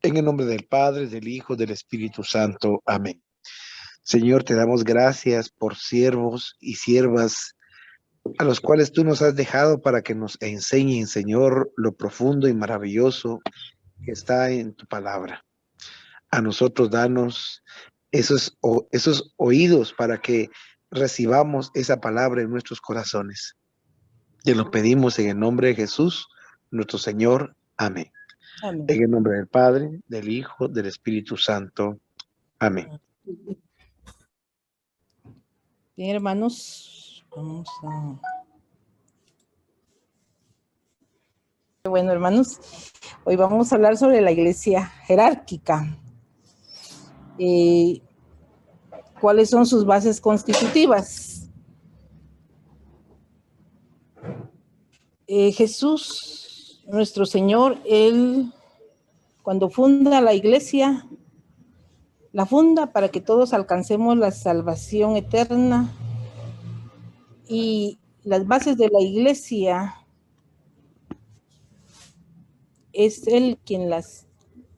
En el nombre del Padre, del Hijo, del Espíritu Santo. Amén. Señor, te damos gracias por siervos y siervas a los cuales tú nos has dejado para que nos enseñen, Señor, lo profundo y maravilloso que está en tu palabra. A nosotros danos esos oídos para que recibamos esa palabra en nuestros corazones. Te lo pedimos en el nombre de Jesús, nuestro Señor. Amén. Amén. En el nombre del Padre, del Hijo, del Espíritu Santo. Amén. Bien, hermanos, vamos a... Bueno, hermanos, hoy vamos a hablar sobre la iglesia jerárquica. ¿Cuáles son sus bases constitutivas? Jesús, nuestro Señor, Él, cuando funda la iglesia, la funda para que todos alcancemos la salvación eterna, y las bases de la iglesia es Él quien las,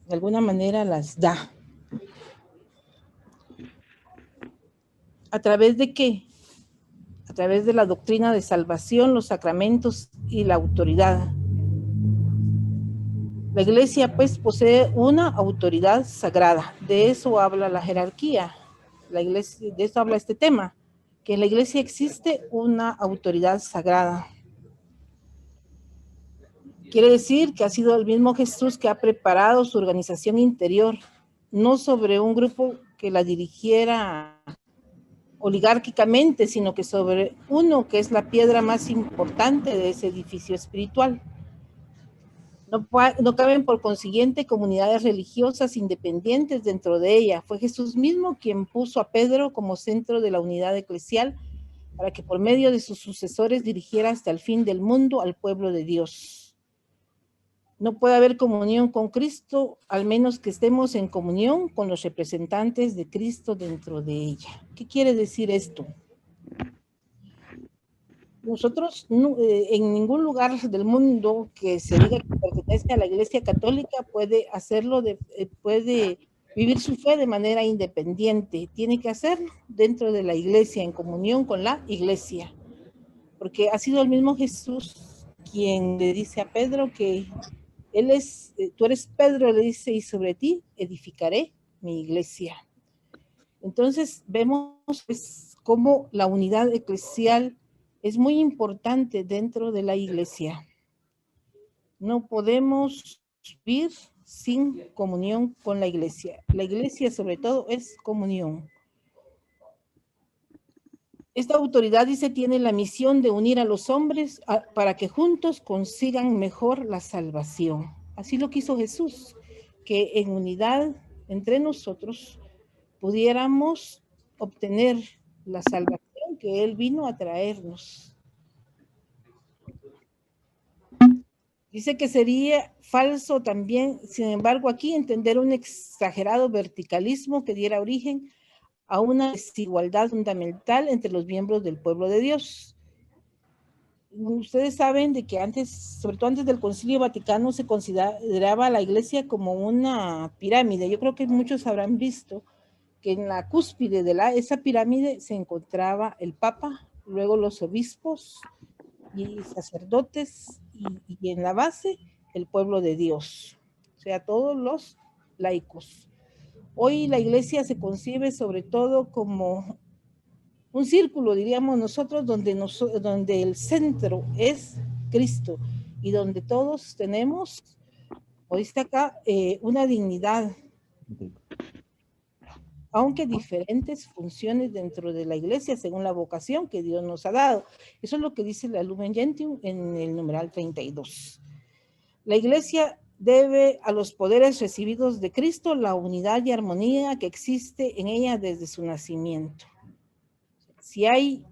de alguna manera, las da. ¿A través de qué? A través de la doctrina de salvación, los sacramentos y la autoridad. La iglesia, pues, posee una autoridad sagrada. De eso habla la jerarquía. La iglesia, de eso habla este tema, que en la iglesia existe una autoridad sagrada. Quiere decir que ha sido el mismo Jesús que ha preparado su organización interior, no sobre un grupo que la dirigiera oligárquicamente, sino que sobre uno que es la piedra más importante de ese edificio espiritual. No caben, por consiguiente, comunidades religiosas independientes dentro de ella. Fue Jesús mismo quien puso a Pedro como centro de la unidad eclesial para que por medio de sus sucesores dirigiera hasta el fin del mundo al pueblo de Dios. No puede haber comunión con Cristo, al menos que estemos en comunión con los representantes de Cristo dentro de ella. ¿Qué quiere decir esto? Nosotros en ningún lugar del mundo que se diga que pertenece a la Iglesia Católica puede hacerlo, puede vivir su fe de manera independiente. Tiene que hacerlo dentro de la Iglesia, en comunión con la Iglesia. Porque ha sido el mismo Jesús quien le dice a Pedro que él es, tú eres Pedro, le dice, y sobre ti edificaré mi iglesia. Entonces vemos pues, cómo la unidad eclesial es muy importante dentro de la iglesia. No podemos vivir sin comunión con la iglesia. La iglesia sobre todo es comunión. Esta autoridad, dice, tiene la misión de unir a los hombres para que juntos consigan mejor la salvación. Así lo quiso Jesús, que en unidad entre nosotros pudiéramos obtener la salvación que Él vino a traernos. Dice que sería falso también, sin embargo, aquí entender un exagerado verticalismo que diera origen a una desigualdad fundamental entre los miembros del pueblo de Dios. Ustedes saben de que antes, sobre todo antes del Concilio Vaticano, se consideraba a la iglesia como una pirámide. Yo creo que muchos habrán visto que en la cúspide de esa pirámide se encontraba el Papa, luego los obispos y sacerdotes, y en la base el pueblo de Dios, o sea, todos los laicos. Hoy la iglesia se concibe sobre todo como un círculo, diríamos nosotros, donde el centro es Cristo y donde todos tenemos, hoy está acá, una dignidad, aunque diferentes funciones dentro de la iglesia según la vocación que Dios nos ha dado. Eso es lo que dice la Lumen Gentium en el numeral 32. La iglesia debe a los poderes recibidos de Cristo la unidad y armonía que existe en ella desde su nacimiento. Si hay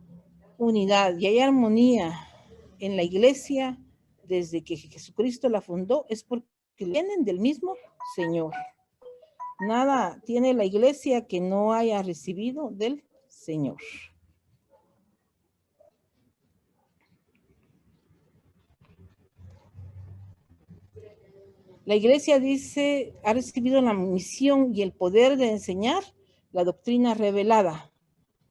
unidad y hay armonía en la iglesia desde que Jesucristo la fundó, es porque vienen del mismo Señor. Nada tiene la iglesia que no haya recibido del Señor. La iglesia dice, ha recibido la misión y el poder de enseñar la doctrina revelada,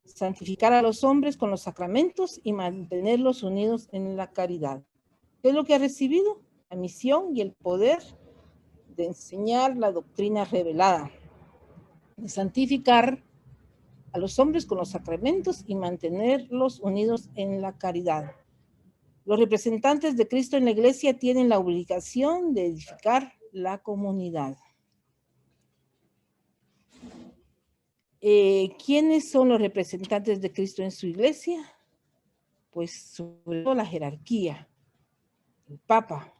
santificar a los hombres con los sacramentos y mantenerlos unidos en la caridad. ¿Qué es lo que ha recibido? La misión y el poder de enseñar la doctrina revelada, de santificar a los hombres con los sacramentos y mantenerlos unidos en la caridad. Los representantes de Cristo en la iglesia tienen la obligación de edificar la comunidad. ¿Quiénes son los representantes de Cristo en su iglesia? Pues sobre todo la jerarquía, el Papa,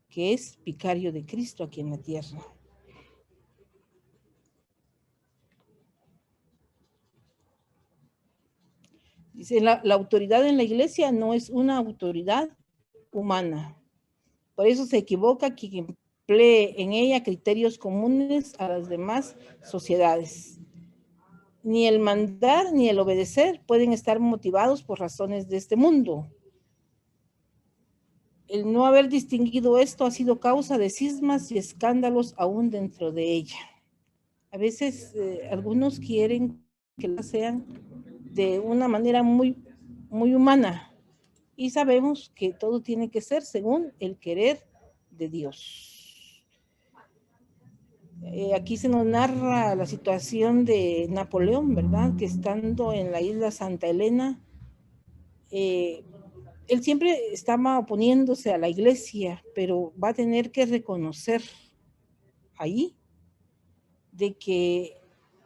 que es vicario de Cristo aquí en la tierra. Dice, la autoridad en la iglesia no es una autoridad humana. Por eso se equivoca quien emplee en ella criterios comunes a las demás sociedades. Ni el mandar ni el obedecer pueden estar motivados por razones de este mundo. El no haber distinguido esto ha sido causa de cismas y escándalos aún dentro de ella. A veces algunos quieren que las sean de una manera muy humana, y sabemos que todo tiene que ser según el querer de Dios. Aquí se nos narra la situación de Napoleón, ¿verdad? Que estando en la isla Santa Elena, él siempre estaba oponiéndose a la iglesia, pero va a tener que reconocer ahí de que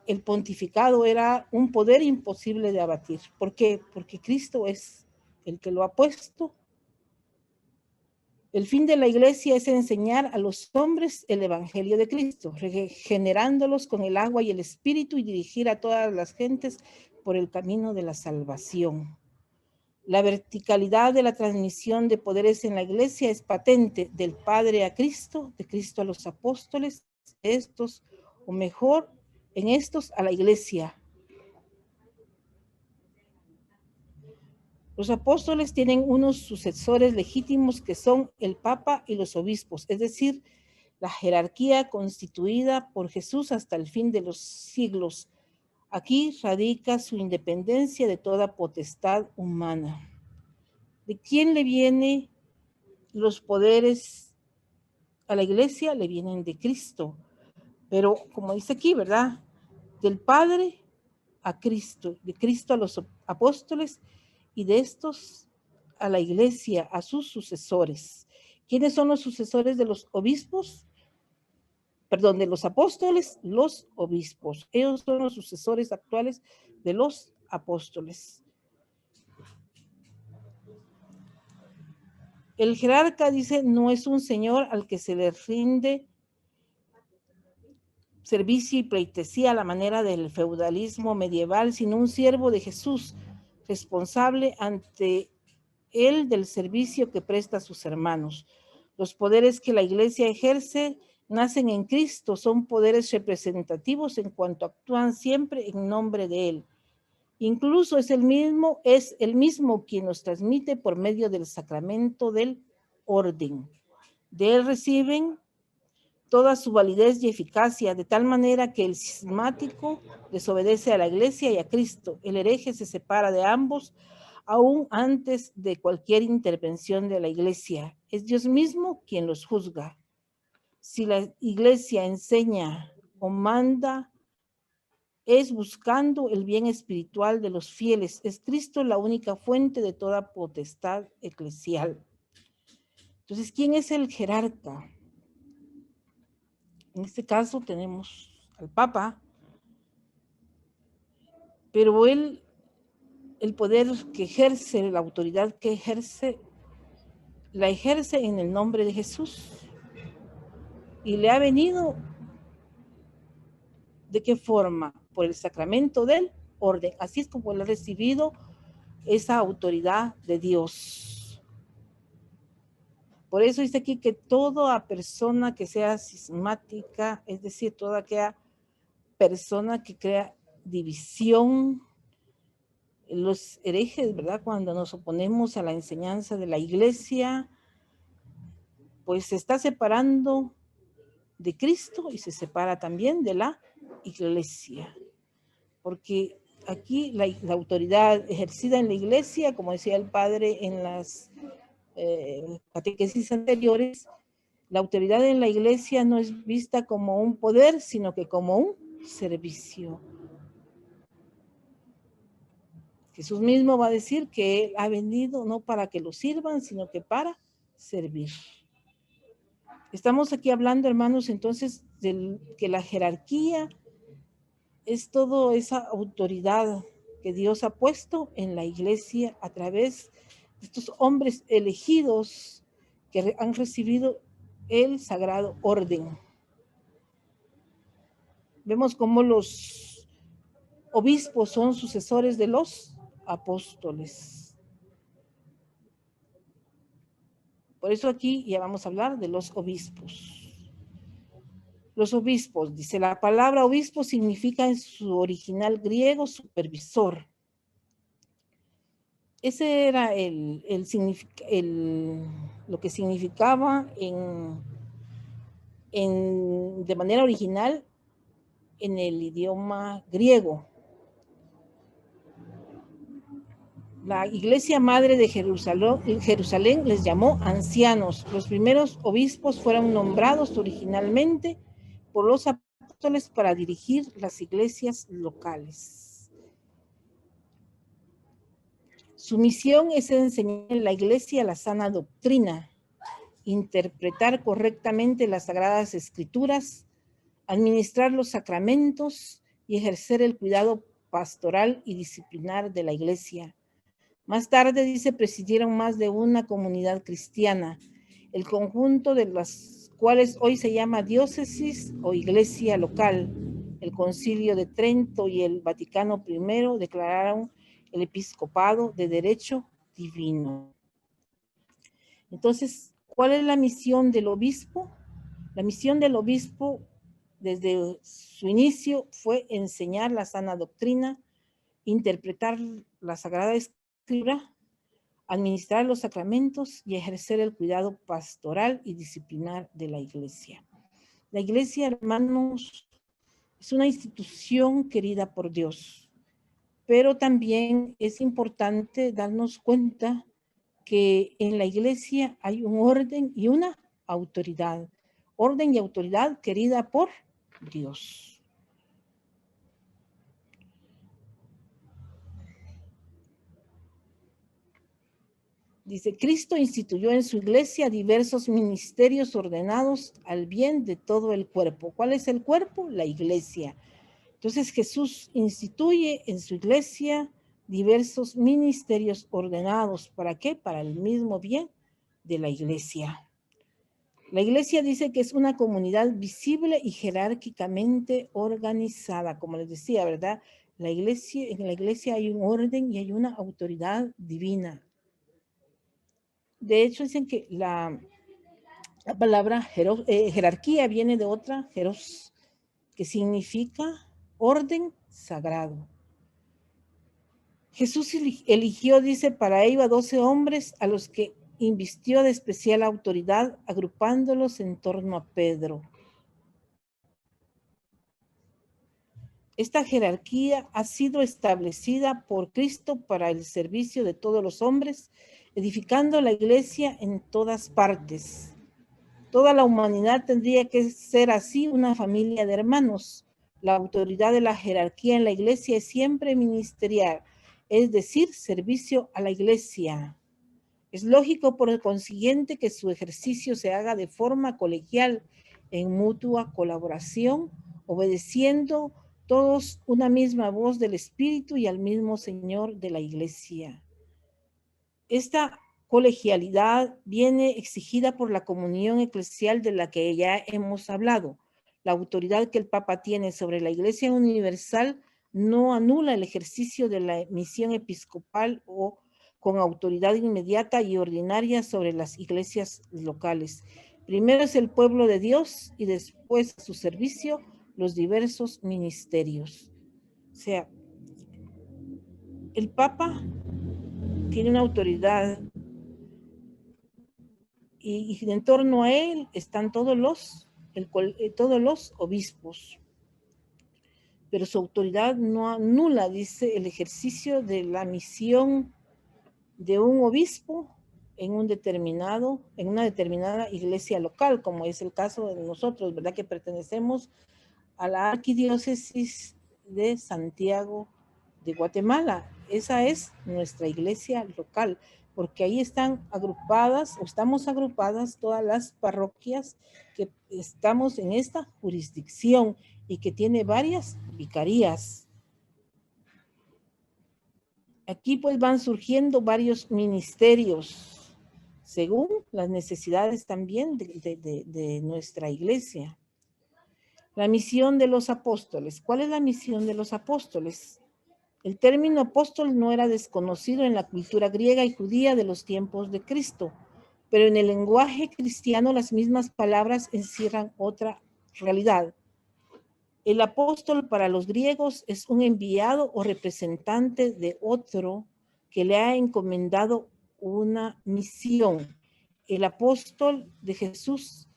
el pontificado era un poder imposible de abatir. ¿Por qué? Porque Cristo es el que lo ha puesto. El fin de la iglesia es enseñar a los hombres el evangelio de Cristo, regenerándolos con el agua y el espíritu y dirigir a todas las gentes por el camino de la salvación. La verticalidad de la transmisión de poderes en la iglesia es patente del Padre a Cristo, de Cristo a los apóstoles, estos, o mejor, en estos a la iglesia. Los apóstoles tienen unos sucesores legítimos que son el Papa y los obispos, es decir, la jerarquía constituida por Jesús hasta el fin de los siglos. Aquí radica su independencia de toda potestad humana. ¿De quién le vienen los poderes a la iglesia? Le vienen de Cristo. Pero como dice aquí, ¿verdad? Del Padre a Cristo, de Cristo a los apóstoles y de estos a la iglesia, a sus sucesores. ¿Quiénes son los sucesores de los obispos? Perdón, de los apóstoles, los obispos. Ellos son los sucesores actuales de los apóstoles. El jerarca, dice, no es un señor al que se le rinde servicio y pleitesía a la manera del feudalismo medieval, sino un siervo de Jesús, responsable ante él del servicio que presta a sus hermanos. Los poderes que la iglesia ejerce nacen en Cristo, son poderes representativos en cuanto actúan siempre en nombre de él. Incluso es el mismo quien nos transmite por medio del sacramento del orden. De él reciben toda su validez y eficacia, de tal manera que el cismático desobedece a la iglesia y a Cristo. El hereje se separa de ambos aún antes de cualquier intervención de la iglesia. Es Dios mismo quien los juzga. Si la iglesia enseña o manda, es buscando el bien espiritual de los fieles. Es Cristo la única fuente de toda potestad eclesial. Entonces, ¿quién es el jerarca? En este caso tenemos al Papa, pero él, el poder que ejerce, la autoridad que ejerce, la ejerce en el nombre de Jesús. Y le ha venido, ¿de qué forma? Por el sacramento del orden. Así es como él ha recibido esa autoridad de Dios. Por eso dice aquí que toda persona que sea cismática, es decir, toda aquella persona que crea división, los herejes, ¿verdad? Cuando nos oponemos a la enseñanza de la iglesia, pues se está separando de Cristo y se separa también de la iglesia. Porque aquí la autoridad ejercida en la iglesia, como decía el padre en las catequesis anteriores, la autoridad en la iglesia no es vista como un poder, sino que como un servicio. Jesús mismo va a decir que Él ha venido no para que lo sirvan, sino que para servir. Estamos aquí hablando, hermanos, entonces, de que la jerarquía es toda esa autoridad que Dios ha puesto en la iglesia a través de estos hombres elegidos que han recibido el sagrado orden. Vemos cómo los obispos son sucesores de los apóstoles. Por eso aquí ya vamos a hablar de los obispos. Los obispos, dice, la palabra obispo significa en su original griego supervisor. Ese era lo que significaba de manera original en el idioma griego. La Iglesia Madre de Jerusalén les llamó ancianos. Los primeros obispos fueron nombrados originalmente por los apóstoles para dirigir las iglesias locales. Su misión es enseñar en la iglesia la sana doctrina, interpretar correctamente las Sagradas Escrituras, administrar los sacramentos y ejercer el cuidado pastoral y disciplinar de la iglesia. Más tarde, dice, presidieron más de una comunidad cristiana, el conjunto de las cuales hoy se llama diócesis o iglesia local. El Concilio de Trento y el Vaticano I declararon el episcopado de derecho divino. Entonces, ¿cuál es la misión del obispo? La misión del obispo desde su inicio fue enseñar la sana doctrina, interpretar la Sagrada Escritura, administrar los sacramentos y ejercer el cuidado pastoral y disciplinar de la iglesia. La iglesia, hermanos, es una institución querida por Dios, pero también es importante darnos cuenta que en la iglesia hay un orden y una autoridad. Orden y autoridad querida por Dios. Dice, Cristo instituyó en su iglesia diversos ministerios ordenados al bien de todo el cuerpo. ¿Cuál es el cuerpo? La iglesia. Entonces Jesús instituye en su iglesia diversos ministerios ordenados. ¿Para qué? Para el mismo bien de la iglesia. La iglesia dice que es una comunidad visible y jerárquicamente organizada. Como les decía, ¿verdad? En la iglesia hay un orden y hay una autoridad divina. De hecho, dicen que la palabra jerarquía viene de otra, jeros, que significa orden sagrado. Jesús eligió, dice, para ello a 12 hombres a los que invistió de especial autoridad, agrupándolos en torno a Pedro. Esta jerarquía ha sido establecida por Cristo para el servicio de todos los hombres, edificando la iglesia en todas partes. Toda la humanidad tendría que ser así una familia de hermanos. La autoridad de la jerarquía en la iglesia es siempre ministerial, es decir, servicio a la iglesia. Es lógico, por el consiguiente, que su ejercicio se haga de forma colegial, en mutua colaboración, obedeciendo todos una misma voz del Espíritu y al mismo Señor de la iglesia. Esta colegialidad viene exigida por la comunión eclesial de la que ya hemos hablado. La autoridad que el Papa tiene sobre la Iglesia Universal no anula el ejercicio de la misión episcopal o con autoridad inmediata y ordinaria sobre las iglesias locales. Primero es el pueblo de Dios y después a su servicio los diversos ministerios. O sea, el Papa tiene una autoridad y en torno a él están todos los todos los obispos. Pero su autoridad no anula, dice, el ejercicio de la misión de un obispo en una determinada iglesia local, como es el caso de nosotros, ¿verdad? Que pertenecemos a la Arquidiócesis de Santiago de Guatemala. Esa es nuestra iglesia local, porque ahí están agrupadas, o estamos agrupadas todas las parroquias que estamos en esta jurisdicción y que tiene varias vicarías. Aquí pues van surgiendo varios ministerios según las necesidades también de nuestra iglesia. La misión de los apóstoles. ¿Cuál es la misión de los apóstoles? El término apóstol no era desconocido en la cultura griega y judía de los tiempos de Cristo, pero en el lenguaje cristiano las mismas palabras encierran otra realidad. El apóstol para los griegos es un enviado o representante de otro que le ha encomendado una misión. El apóstol de Jesús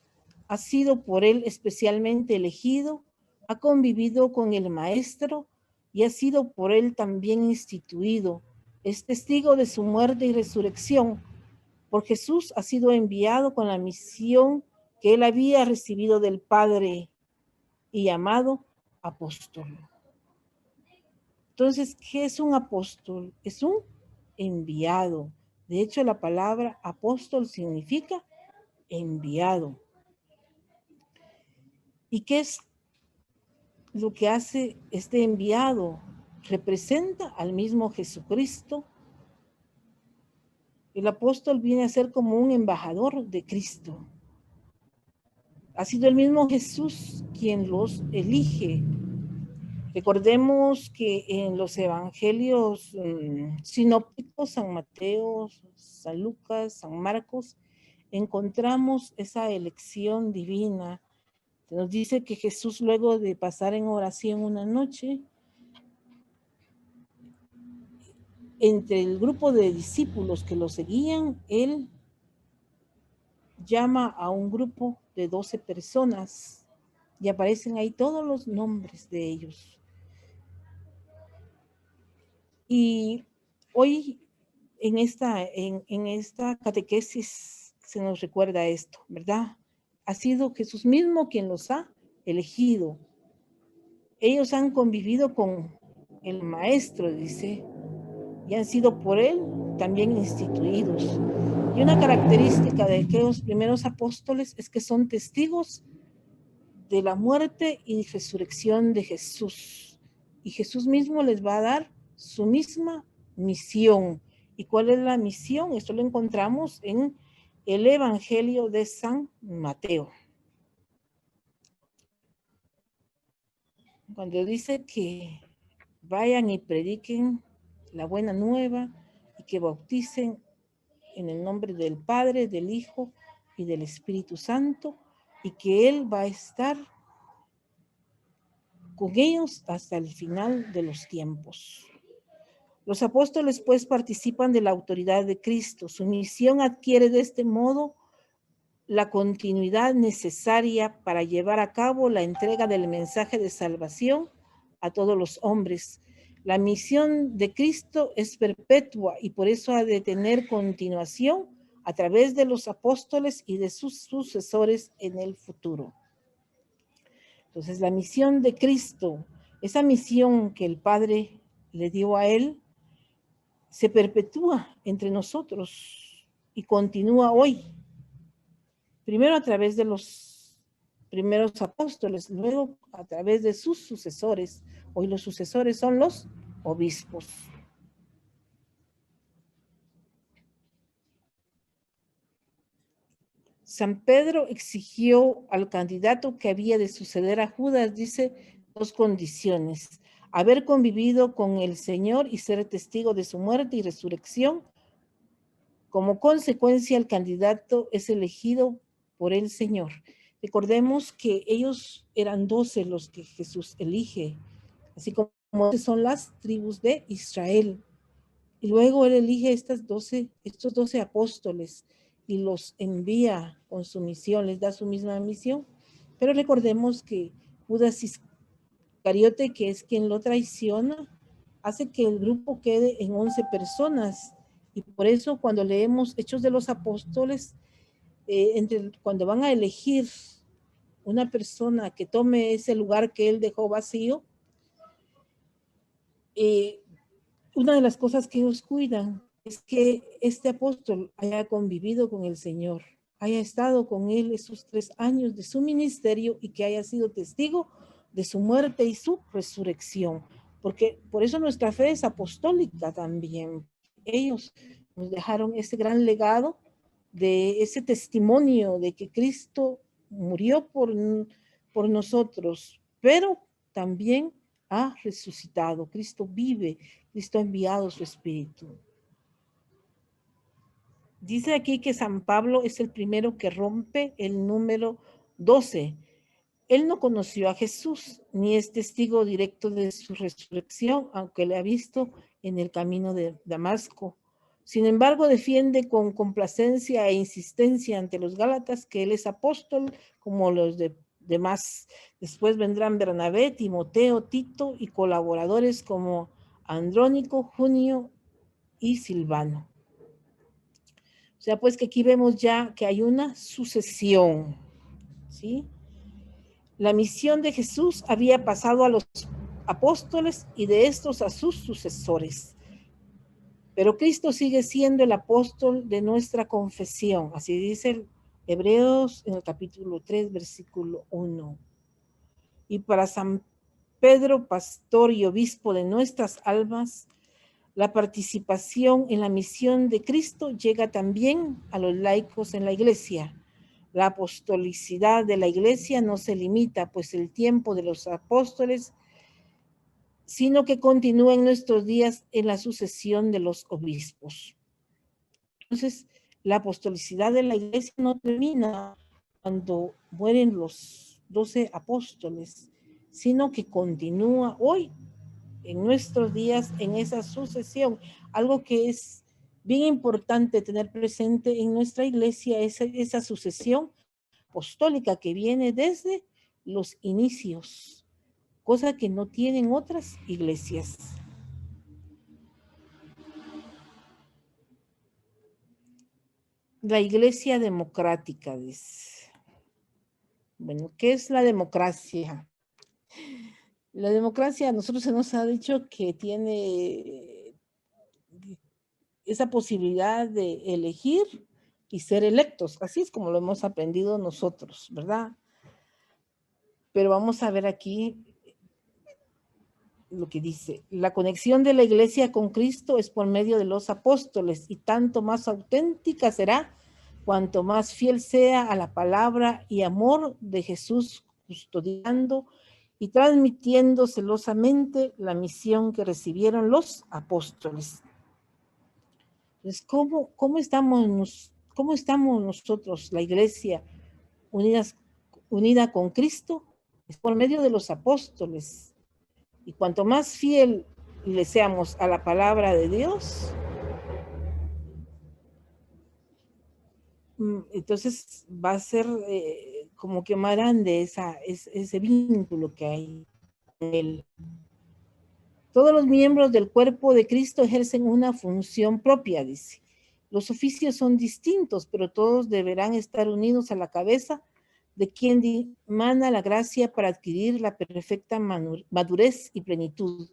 ha sido por él especialmente elegido, ha convivido con el Maestro y ha sido por él también instituido. Es testigo de su muerte y resurrección. Por Jesús ha sido enviado con la misión que él había recibido del Padre y llamado apóstol. Entonces, ¿qué es un apóstol? Es un enviado. De hecho, la palabra apóstol significa enviado. ¿Y qué es lo que hace este enviado? Representa al mismo Jesucristo. El apóstol viene a ser como un embajador de Cristo. Ha sido el mismo Jesús quien los elige. Recordemos que en los evangelios sinópticos, San Mateo, San Lucas, San Marcos, encontramos esa elección divina. Nos dice que Jesús, luego de pasar en oración una noche, entre el grupo de discípulos que lo seguían, él llama a un grupo de 12 personas y aparecen ahí todos los nombres de ellos. Y hoy en esta catequesis se nos recuerda esto, ¿verdad? Ha sido Jesús mismo quien los ha elegido. Ellos han convivido con el Maestro, dice, y han sido por él también instituidos. Y una característica de aquellos primeros apóstoles es que son testigos de la muerte y resurrección de Jesús. Y Jesús mismo les va a dar su misma misión. ¿Y cuál es la misión? Esto lo encontramos en el Evangelio de San Mateo. Cuando dice que vayan y prediquen la buena nueva y que bauticen en el nombre del Padre, del Hijo y del Espíritu Santo, y que Él va a estar con ellos hasta el final de los tiempos. Los apóstoles pues participan de la autoridad de Cristo. Su misión adquiere de este modo la continuidad necesaria para llevar a cabo la entrega del mensaje de salvación a todos los hombres. La misión de Cristo es perpetua y por eso ha de tener continuación a través de los apóstoles y de sus sucesores en el futuro. Entonces, la misión de Cristo, esa misión que el Padre le dio a él, se perpetúa entre nosotros y continúa hoy. Primero a través de los primeros apóstoles, luego a través de sus sucesores. Hoy los sucesores son los obispos. San Pedro exigió al candidato que había de suceder a Judas, dice, 2 condiciones: haber convivido con el Señor y ser testigo de su muerte y resurrección. Como consecuencia, el candidato es elegido por el Señor. Recordemos que ellos eran 12 los que Jesús elige, así como son las tribus de Israel. Y luego él elige estos 12 apóstoles y los envía con su misión, les da su misma misión Pero recordemos que Judas Iscariote, que es quien lo traiciona, hace que el grupo quede en 11 personas. Y por eso cuando leemos Hechos de los Apóstoles, cuando van a elegir una persona que tome ese lugar que él dejó vacío, una de las cosas que ellos cuidan es que este apóstol haya convivido con el Señor, haya estado con él esos 3 años de su ministerio y que haya sido testigo de su muerte y su resurrección. Porque por eso nuestra fe es apostólica también. Ellos nos dejaron ese gran legado de ese testimonio de que Cristo murió por nosotros, pero también ha resucitado. Cristo vive, Cristo ha enviado su Espíritu. Dice aquí que San Pablo es el primero que rompe el número 12. Él no conoció a Jesús, ni es testigo directo de su resurrección, aunque le ha visto en el camino de Damasco. Sin embargo, defiende con complacencia e insistencia ante los Gálatas que él es apóstol como los demás. Después vendrán Bernabé, Timoteo, Tito y colaboradores como Andrónico, Junio y Silvano. O sea, pues que aquí vemos ya que hay una sucesión, ¿sí? La misión de Jesús había pasado a los apóstoles y de estos a sus sucesores. Pero Cristo sigue siendo el apóstol de nuestra confesión. Así dice Hebreos en el capítulo 3, versículo 1. Y para San Pedro, pastor y obispo de nuestras almas, la participación en la misión de Cristo llega también a los laicos en la iglesia. La apostolicidad de la iglesia no se limita, pues el tiempo de los apóstoles, sino que continúa en nuestros días en la sucesión de los obispos. Entonces, la apostolicidad de la iglesia no termina cuando mueren los 12 apóstoles, sino que continúa hoy, en nuestros días, en esa sucesión. Algo que es bien importante tener presente en nuestra iglesia es esa sucesión apostólica que viene desde los inicios, cosa que no tienen otras iglesias. La iglesia democrática, dice. Bueno, ¿qué es la democracia? La democracia a nosotros se nos ha dicho que tiene esa posibilidad de elegir y ser electos. Así es como lo hemos aprendido nosotros, ¿verdad? Pero vamos a ver aquí lo que dice. La conexión de la iglesia con Cristo es por medio de los apóstoles y tanto más auténtica será cuanto más fiel sea a la palabra y amor de Jesús, custodiando y transmitiendo celosamente la misión que recibieron los apóstoles. Entonces, ¿cómo estamos nosotros, la iglesia, unida con Cristo? Es por medio de los apóstoles. Y cuanto más fiel le seamos a la palabra de Dios, entonces va a ser como que más grande ese vínculo que hay con Él. Todos los miembros del cuerpo de Cristo ejercen una función propia, dice. Los oficios son distintos, pero todos deberán estar unidos a la cabeza de quien dimana la gracia para adquirir la perfecta madurez y plenitud.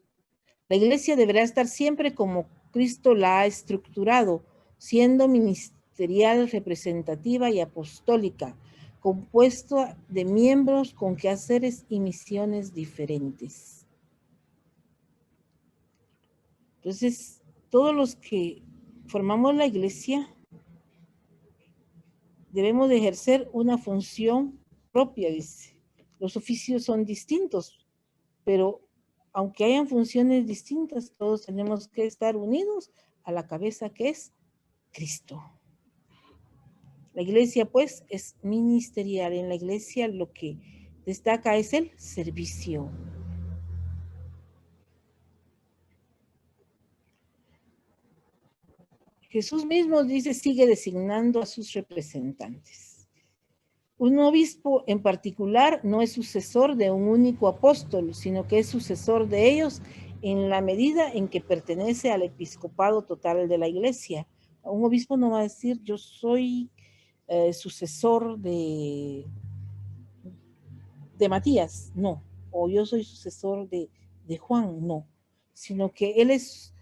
La iglesia deberá estar siempre como Cristo la ha estructurado, siendo ministerial, representativa y apostólica, compuesta de miembros con quehaceres y misiones diferentes. Entonces, todos los que formamos la iglesia debemos de ejercer una función propia, dice. Los oficios son distintos, pero aunque hayan funciones distintas, todos tenemos que estar unidos a la cabeza que es Cristo. La iglesia, pues, es ministerial. En la iglesia lo que destaca es el servicio. Jesús mismo dice, sigue designando a sus representantes. Un obispo en particular no es sucesor de un único apóstol, sino que es sucesor de ellos en la medida en que pertenece al episcopado total de la iglesia. Un obispo no va a decir, yo soy sucesor de Matías, no, o yo soy sucesor de Juan, no, sino que él es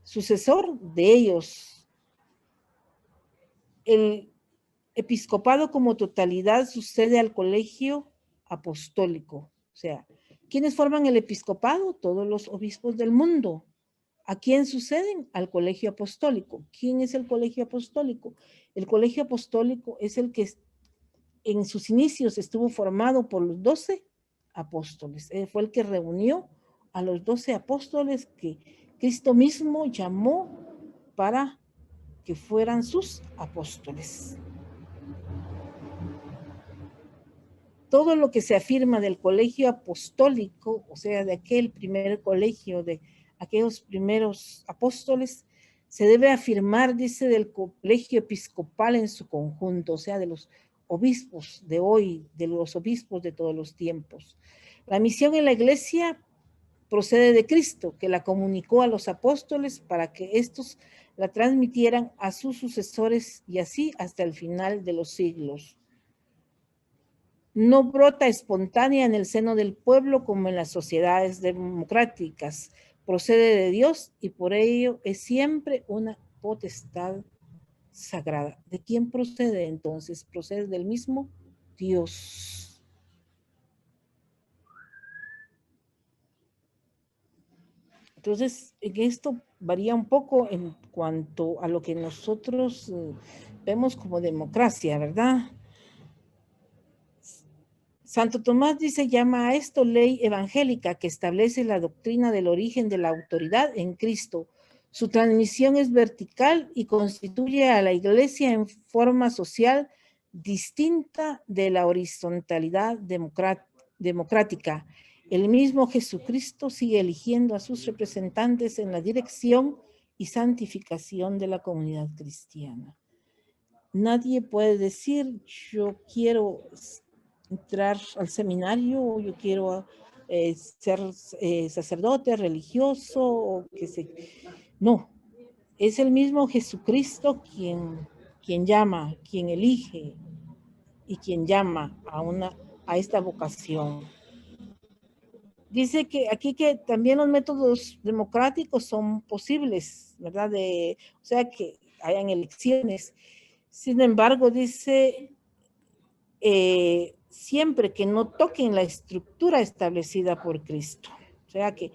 sucesor de ellos. El episcopado como totalidad sucede al colegio apostólico. O sea, ¿quiénes forman el episcopado? Todos los obispos del mundo. ¿A quién suceden? Al colegio apostólico. ¿Quién es el colegio apostólico? El colegio apostólico es el que en sus inicios estuvo formado por los 12 apóstoles. Fue el que reunió a los 12 apóstoles que Cristo mismo llamó para que fueran sus apóstoles. Todo lo que se afirma del colegio apostólico, o sea, de aquel primer colegio, de aquellos primeros apóstoles, se debe afirmar, dice, del colegio episcopal en su conjunto, o sea, de los obispos de hoy, de los obispos de todos los tiempos. La misión en la iglesia procede de Cristo, que la comunicó a los apóstoles para que estos la transmitieran a sus sucesores y así hasta el final de los siglos. No brota espontánea en el seno del pueblo como en las sociedades democráticas. Procede de Dios y por ello es siempre una potestad sagrada. ¿De quién procede entonces? Procede del mismo Dios. Entonces, en esto varía un poco en cuanto a lo que nosotros vemos como democracia, ¿verdad? Santo Tomás dice, llama a esto ley evangélica que establece la doctrina del origen de la autoridad en Cristo. Su transmisión es vertical y constituye a la iglesia en forma social distinta de la horizontalidad democrática. El mismo Jesucristo sigue eligiendo a sus representantes en la dirección y santificación de la comunidad cristiana. Nadie puede decir, yo quiero entrar al seminario, yo quiero ser sacerdote, religioso, o que se... No, es el mismo Jesucristo quien llama, quien elige y quien llama a esta vocación. Dice que aquí que también los métodos democráticos son posibles, ¿verdad? O sea, que hayan elecciones. Sin embargo, dice, siempre que no toquen la estructura establecida por Cristo. O sea que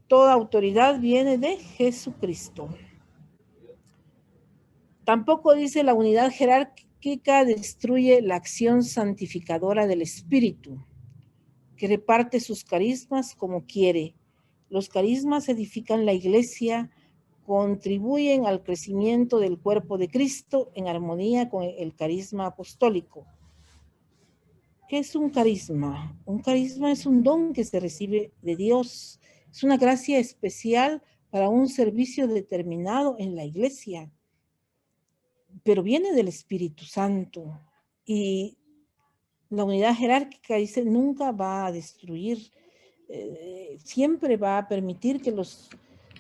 toda autoridad viene de Jesucristo. Tampoco dice la unidad jerárquica destruye la acción santificadora del Espíritu, que reparte sus carismas como quiere. Los carismas edifican la iglesia, contribuyen al crecimiento del cuerpo de Cristo en armonía con el carisma apostólico. ¿Qué es un carisma? Un carisma es un don que se recibe de Dios. Es una gracia especial para un servicio determinado en la iglesia. Pero viene del Espíritu Santo. Y la unidad jerárquica, dice, nunca va a destruir, siempre va a permitir que los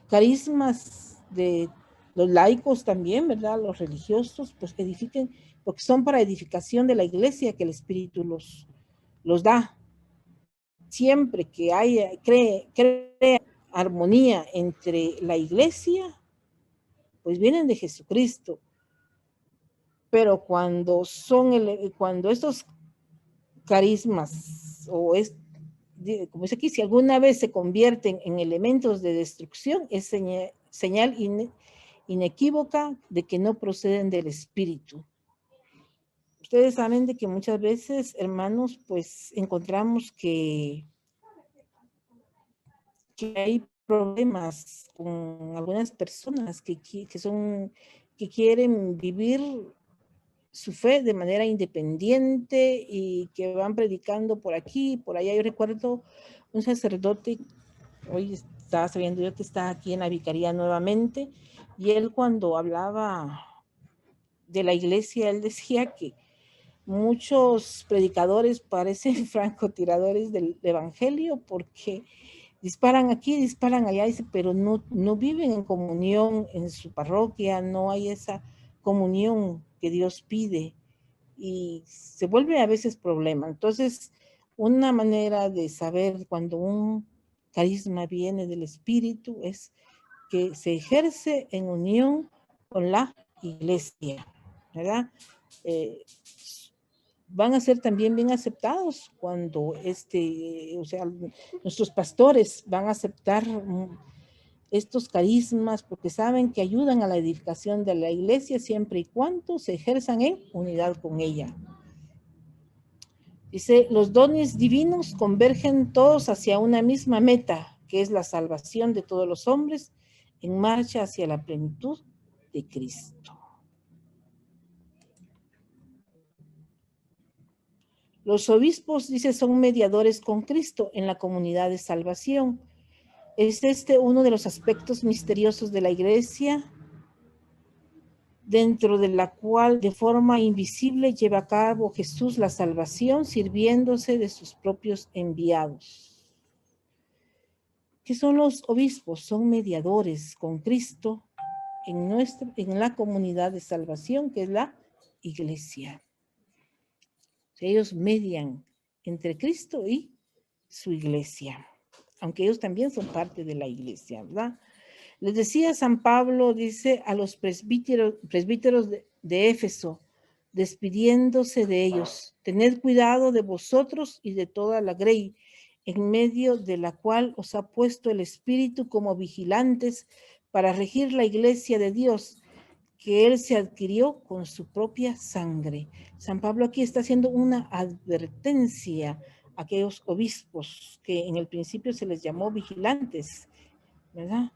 carismas de los laicos también, ¿verdad? Los religiosos, pues edifiquen, porque son para edificación de la iglesia que el Espíritu los da. Siempre que haya, crea armonía entre la iglesia, pues vienen de Jesucristo. Pero cuando estos carismas, como dice aquí, si alguna vez se convierten en elementos de destrucción, es señal inequívoca de que no proceden del Espíritu. Ustedes saben de que muchas veces, hermanos, pues encontramos que hay problemas con algunas personas que quieren vivir su fe de manera independiente y que van predicando por aquí, por allá. Yo recuerdo un sacerdote, hoy estaba sabiendo yo que está aquí en la vicaría nuevamente, y él cuando hablaba de la iglesia, él decía que muchos predicadores parecen francotiradores del evangelio porque disparan aquí, disparan allá, dice, pero no viven en comunión en su parroquia, no hay esa comunión que Dios pide y se vuelve a veces problema. Entonces, una manera de saber cuando un carisma viene del Espíritu es que se ejerce en unión con la iglesia, ¿verdad? Van a ser también bien aceptados cuando o sea, nuestros pastores van a aceptar estos carismas porque saben que ayudan a la edificación de la iglesia siempre y cuando se ejerzan en unidad con ella. Dice, los dones divinos convergen todos hacia una misma meta, que es la salvación de todos los hombres en marcha hacia la plenitud de Cristo. Los obispos, dice, son mediadores con Cristo en la comunidad de salvación. Es uno de los aspectos misteriosos de la iglesia, dentro de la cual de forma invisible lleva a cabo Jesús la salvación, sirviéndose de sus propios enviados. ¿Qué son los obispos? Son mediadores con Cristo en la comunidad de salvación, que es la iglesia. Ellos median entre Cristo y su iglesia, aunque ellos también son parte de la iglesia, ¿verdad? Les decía San Pablo, dice a los presbíteros de Éfeso, despidiéndose de ellos, tened cuidado de vosotros y de toda la grey, en medio de la cual os ha puesto el Espíritu como vigilantes para regir la iglesia de Dios, que él se adquirió con su propia sangre. San Pablo aquí está haciendo una advertencia a aquellos obispos que en el principio se les llamó vigilantes, ¿verdad?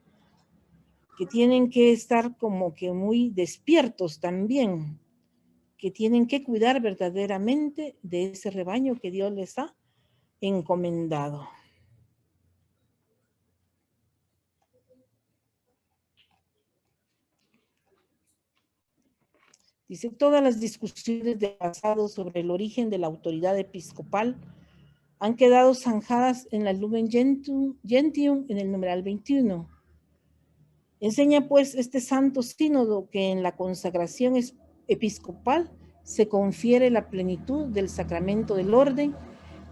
Que tienen que estar como que muy despiertos también, que tienen que cuidar verdaderamente de ese rebaño que Dios les ha encomendado. Dice, todas las discusiones del pasado sobre el origen de la autoridad episcopal han quedado zanjadas en la Lumen Gentium en el numeral 21. Enseña pues este santo sínodo que en la consagración episcopal se confiere la plenitud del sacramento del orden,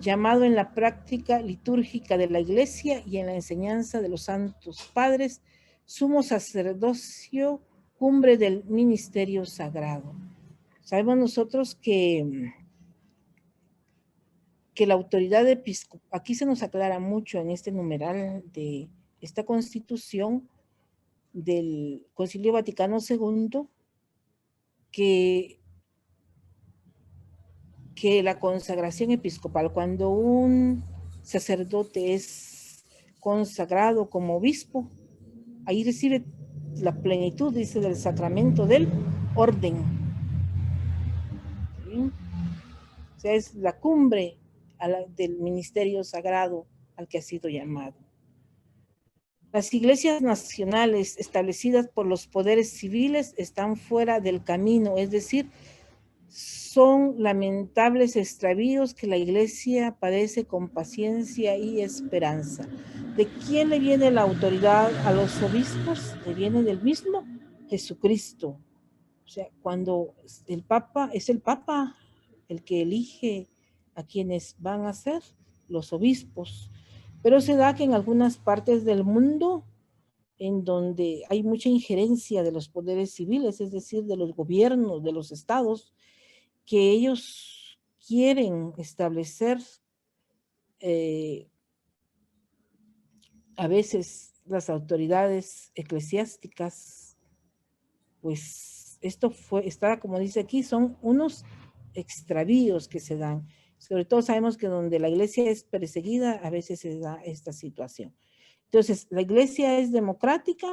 llamado en la práctica litúrgica de la Iglesia y en la enseñanza de los santos padres, sumo sacerdocio, cumbre del ministerio sagrado. Sabemos nosotros que la autoridad episcopal, aquí se nos aclara mucho en este numeral de esta constitución del Concilio Vaticano II, que la consagración episcopal, cuando un sacerdote es consagrado como obispo, ahí recibe la plenitud, dice, del sacramento del orden. ¿Sí? O sea, es la cumbre del ministerio sagrado al que ha sido llamado. Las iglesias nacionales establecidas por los poderes civiles están fuera del camino, es decir, son lamentables extravíos que la iglesia padece con paciencia y esperanza. ¿De quién le viene la autoridad a los obispos? Le viene del mismo Jesucristo. O sea, cuando el Papa es el Papa el que elige a quienes van a ser los obispos. Pero se da que en algunas partes del mundo, en donde hay mucha injerencia de los poderes civiles, es decir, de los gobiernos, de los estados, que ellos quieren establecer a veces las autoridades eclesiásticas, pues esto está, como dice aquí, son unos extravíos que se dan. Sobre todo sabemos que donde la iglesia es perseguida, a veces se da esta situación. Entonces, ¿la iglesia es democrática?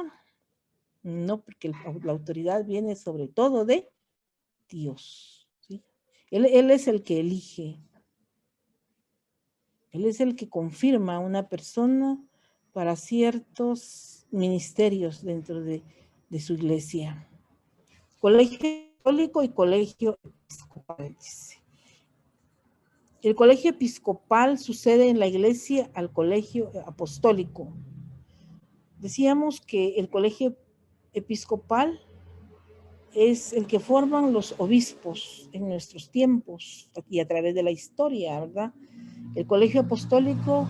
No, porque la autoridad viene sobre todo de Dios, ¿sí? Él es el que elige. Él es el que confirma a una persona para ciertos ministerios dentro de su iglesia. Colegio católico y colegio episcopal, dice. El colegio episcopal sucede en la iglesia al colegio apostólico. Decíamos que el colegio episcopal es el que forman los obispos en nuestros tiempos y a través de la historia, ¿verdad? El colegio apostólico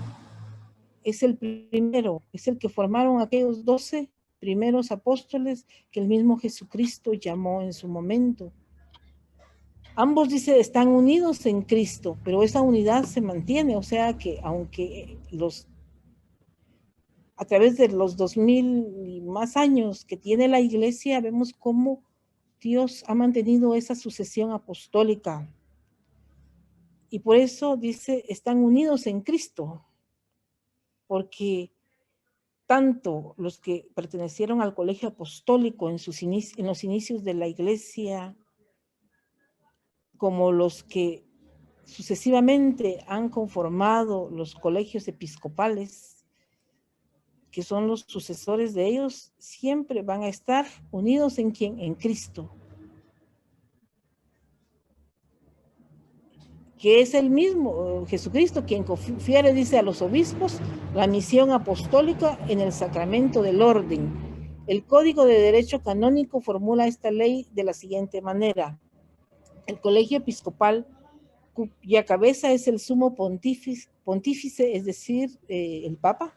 es el primero, es el que formaron aquellos 12 primeros apóstoles que el mismo Jesucristo llamó en su momento. Ambos, dice, están unidos en Cristo, pero esa unidad se mantiene, o sea que aunque a través de los 2000 y más años que tiene la iglesia, vemos cómo Dios ha mantenido esa sucesión apostólica. Y por eso dice, están unidos en Cristo, porque tanto los que pertenecieron al colegio apostólico en los inicios de la iglesia, como los que sucesivamente han conformado los colegios episcopales, que son los sucesores de ellos, siempre van a estar unidos en ¿quién? En Cristo, que es el mismo Jesucristo quien confiere, dice, a los obispos la misión apostólica en el sacramento del orden. El Código de Derecho Canónico formula esta ley de la siguiente manera: el colegio episcopal, cuya cabeza es el sumo pontífice, es decir, el Papa,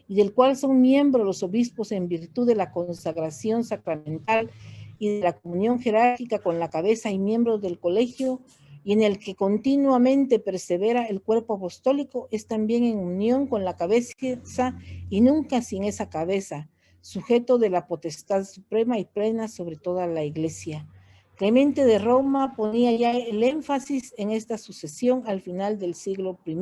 y del cual son miembros los obispos en virtud de la consagración sacramental y de la comunión jerárquica con la cabeza y miembros del colegio, y en el que continuamente persevera el cuerpo apostólico, es también en unión con la cabeza y nunca sin esa cabeza, sujeto de la potestad suprema y plena sobre toda la iglesia. Clemente de Roma ponía ya el énfasis en esta sucesión al final del siglo I.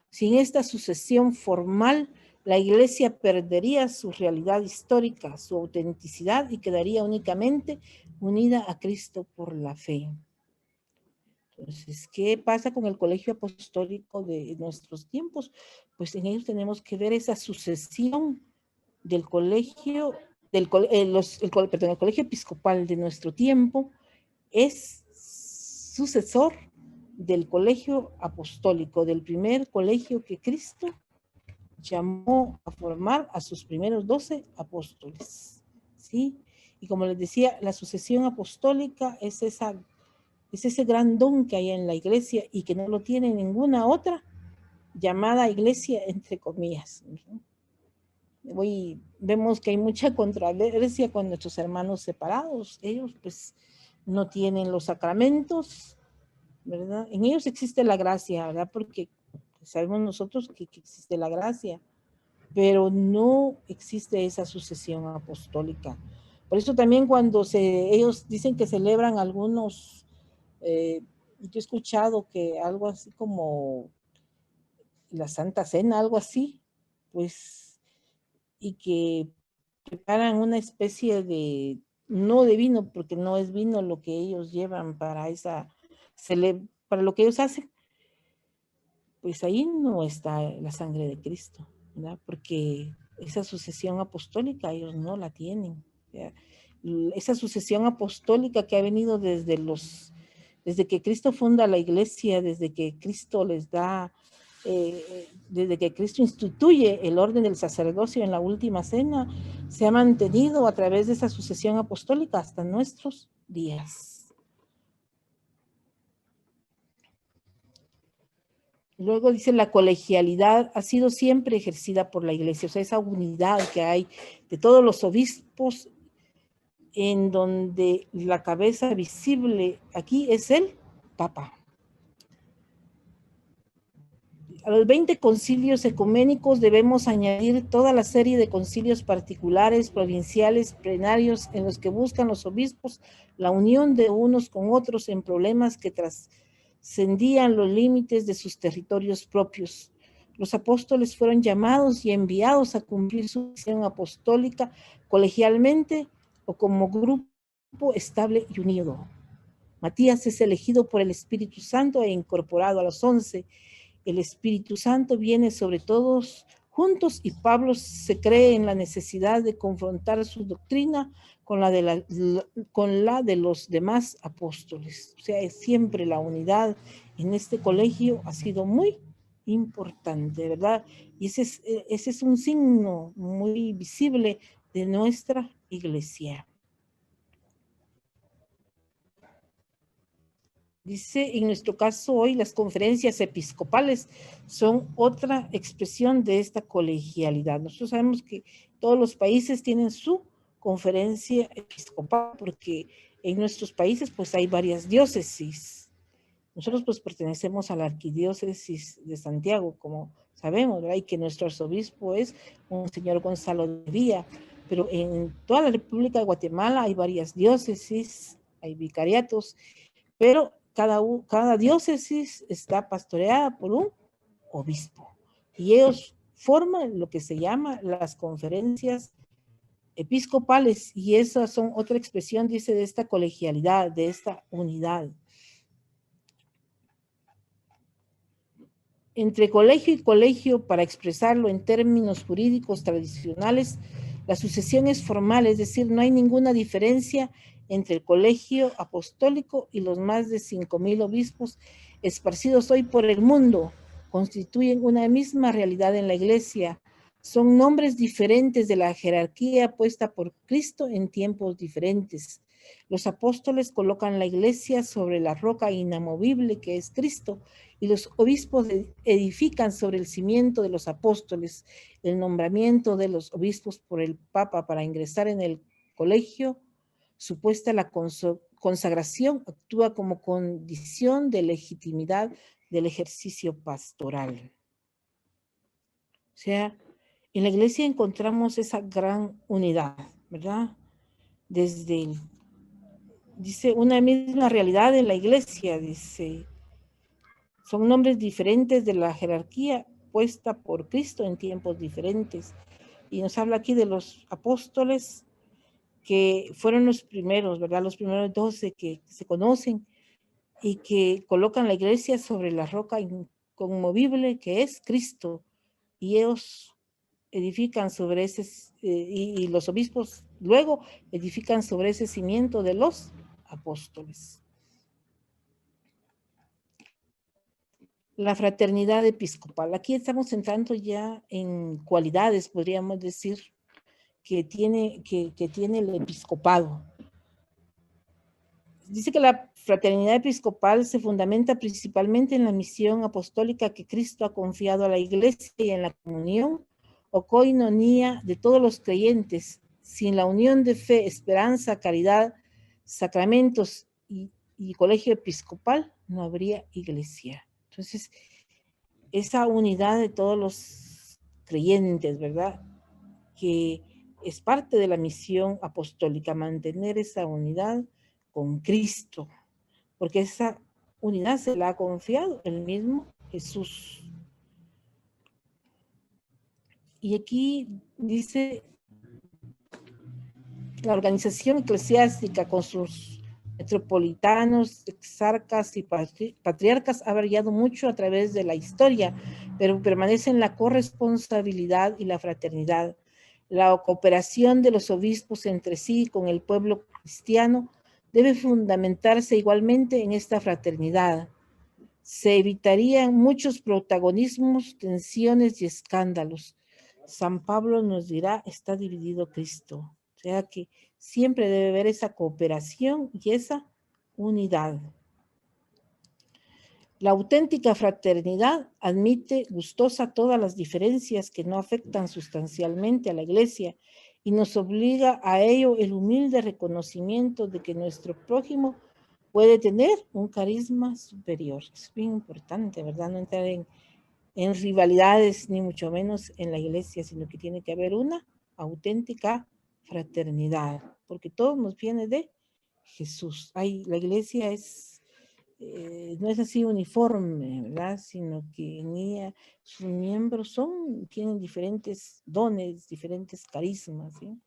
Sin esta sucesión formal, la iglesia perdería su realidad histórica, su autenticidad, y quedaría únicamente unida a Cristo por la fe. Entonces, ¿qué pasa con el colegio apostólico de nuestros tiempos? Pues en ellos tenemos que ver esa sucesión del colegio, el colegio episcopal de nuestro tiempo es sucesor del colegio apostólico, del primer colegio que Cristo llamó a formar a sus primeros 12 apóstoles, ¿sí? Y como les decía, la sucesión apostólica es ese gran don que hay en la iglesia y que no lo tiene ninguna otra llamada iglesia, entre comillas. Hoy vemos que hay mucha controversia con nuestros hermanos separados. Ellos pues no tienen los sacramentos, ¿verdad? En ellos existe la gracia, ¿verdad? Porque sabemos nosotros que existe la gracia, pero no existe esa sucesión apostólica. Por eso también cuando ellos dicen que celebran algunos, yo he escuchado que algo así como la Santa Cena, algo así, pues, y que preparan una especie de, no de vino, porque no es vino lo que ellos llevan para para lo que ellos hacen, pues ahí no está la sangre de Cristo, ¿verdad? Porque esa sucesión apostólica ellos no la tienen, ¿verdad? Esa sucesión apostólica que ha venido desde que Cristo funda la iglesia, desde que Cristo les da, desde que Cristo instituye el orden del sacerdocio en la última cena, se ha mantenido a través de esa sucesión apostólica hasta nuestros días. Luego dice, la colegialidad ha sido siempre ejercida por la iglesia, o sea, esa unidad que hay de todos los obispos, en donde la cabeza visible aquí es el Papa. A los 20 concilios ecuménicos debemos añadir toda la serie de concilios particulares, provinciales, plenarios, en los que buscan los obispos la unión de unos con otros en problemas que trascendían los límites de sus territorios propios. Los apóstoles fueron llamados y enviados a cumplir su misión apostólica colegialmente o como grupo estable y unido. Matías es elegido por el Espíritu Santo e incorporado a los 11. El Espíritu Santo viene sobre todos juntos y Pablo se cree en la necesidad de confrontar su doctrina con la de los demás apóstoles. O sea, es siempre la unidad en este colegio ha sido muy importante, ¿verdad? Y ese es un signo muy visible de nuestra iglesia. Dice, en nuestro caso hoy las conferencias episcopales son otra expresión de esta colegialidad. Nosotros sabemos que todos los países tienen su conferencia episcopal porque en nuestros países pues hay varias diócesis. Nosotros pues pertenecemos a la arquidiócesis de Santiago, como sabemos, ¿verdad? Y que nuestro arzobispo es un señor Gonzalo de Villa, pero en toda la República de Guatemala hay varias diócesis, hay vicariatos, pero cada diócesis está pastoreada por un obispo y ellos forman lo que se llama las conferencias episcopales y esas son otra expresión, dice, de esta colegialidad, de esta unidad. Entre colegio y colegio, para expresarlo en términos jurídicos tradicionales, la sucesión es formal, es decir, no hay ninguna diferencia entre el colegio apostólico y los más de 5,000 obispos esparcidos hoy por el mundo. Constituyen una misma realidad en la iglesia. Son nombres diferentes de la jerarquía puesta por Cristo en tiempos diferentes. Los apóstoles colocan la iglesia sobre la roca inamovible que es Cristo, y los obispos edifican sobre el cimiento de los apóstoles. El nombramiento de los obispos por el Papa para ingresar en el colegio, supuesta la consagración, actúa como condición de legitimidad del ejercicio pastoral. O sea, en la iglesia encontramos esa gran unidad, ¿verdad? Dice, una misma realidad en la iglesia, dice, son nombres diferentes de la jerarquía puesta por Cristo en tiempos diferentes. Y nos habla aquí de los apóstoles que fueron los primeros, ¿verdad? Los primeros 12 que se conocen y que colocan la iglesia sobre la roca inconmovible que es Cristo. Y ellos edifican sobre ese, y los obispos luego edifican sobre ese cimiento de los apóstoles. La fraternidad episcopal. Aquí estamos entrando ya en cualidades, podríamos decir, que tiene el episcopado. Dice que la fraternidad episcopal se fundamenta principalmente en la misión apostólica que Cristo ha confiado a la iglesia y en la comunión o coinonía de todos los creyentes. Sin la unión de fe, esperanza, caridad, sacramentos y colegio episcopal, no habría iglesia. Entonces, esa unidad de todos los creyentes, ¿verdad? Que es parte de la misión apostólica, mantener esa unidad con Cristo, porque esa unidad se la ha confiado el mismo Jesús. Y aquí dice, la organización eclesiástica con sus metropolitanos, exarcas y patriarcas ha variado mucho a través de la historia, pero permanece en la corresponsabilidad y la fraternidad. La cooperación de los obispos entre sí con el pueblo cristiano debe fundamentarse igualmente en esta fraternidad. Se evitarían muchos protagonismos, tensiones y escándalos. San Pablo nos dirá, está dividido Cristo. O sea que siempre debe haber esa cooperación y esa unidad. La auténtica fraternidad admite gustosa todas las diferencias que no afectan sustancialmente a la iglesia y nos obliga a ello el humilde reconocimiento de que nuestro prójimo puede tener un carisma superior. Es bien importante, ¿verdad? No entrar en rivalidades, ni mucho menos en la iglesia, sino que tiene que haber una auténtica fraternidad, porque todo nos viene de Jesús. La iglesia no es así uniforme, ¿verdad? Sino que en ella sus miembros tienen diferentes dones, diferentes carismas, ¿sí?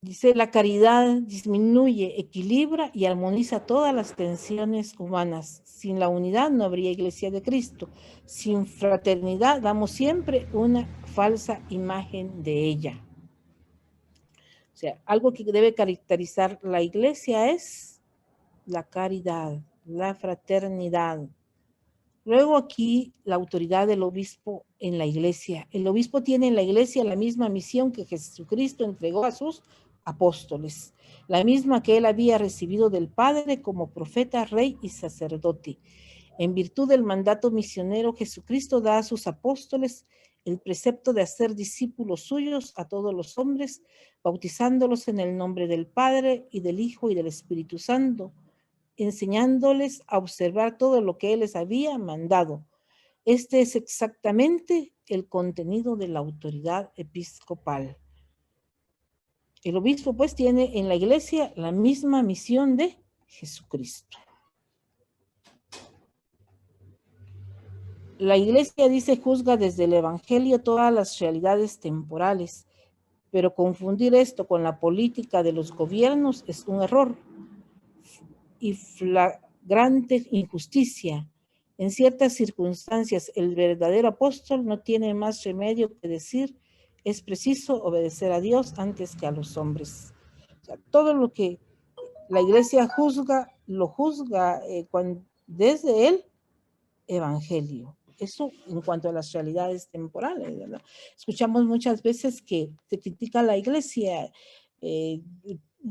Dice, la caridad disminuye, equilibra y armoniza todas las tensiones humanas. Sin la unidad no habría iglesia de Cristo. Sin fraternidad damos siempre una falsa imagen de ella. O sea, algo que debe caracterizar la iglesia es la caridad, la fraternidad. Luego aquí la autoridad del obispo en la iglesia. El obispo tiene en la iglesia la misma misión que Jesucristo entregó a sus apóstoles, la misma que él había recibido del Padre como profeta, rey y sacerdote. En virtud del mandato misionero, Jesucristo da a sus apóstoles el precepto de hacer discípulos suyos a todos los hombres, bautizándolos en el nombre del Padre y del Hijo y del Espíritu Santo, enseñándoles a observar todo lo que él les había mandado. Este es exactamente el contenido de la autoridad episcopal. El obispo pues tiene en la iglesia la misma misión de Jesucristo. La iglesia, dice, juzga desde el evangelio todas las realidades temporales, pero confundir esto con la política de los gobiernos es un error y flagrante injusticia. En ciertas circunstancias, el verdadero apóstol no tiene más remedio que decir, es preciso obedecer a Dios antes que a los hombres. O sea, todo lo que la iglesia juzga, lo juzga desde el evangelio. Eso en cuanto a las realidades temporales, ¿verdad? Escuchamos muchas veces que se critica a la iglesia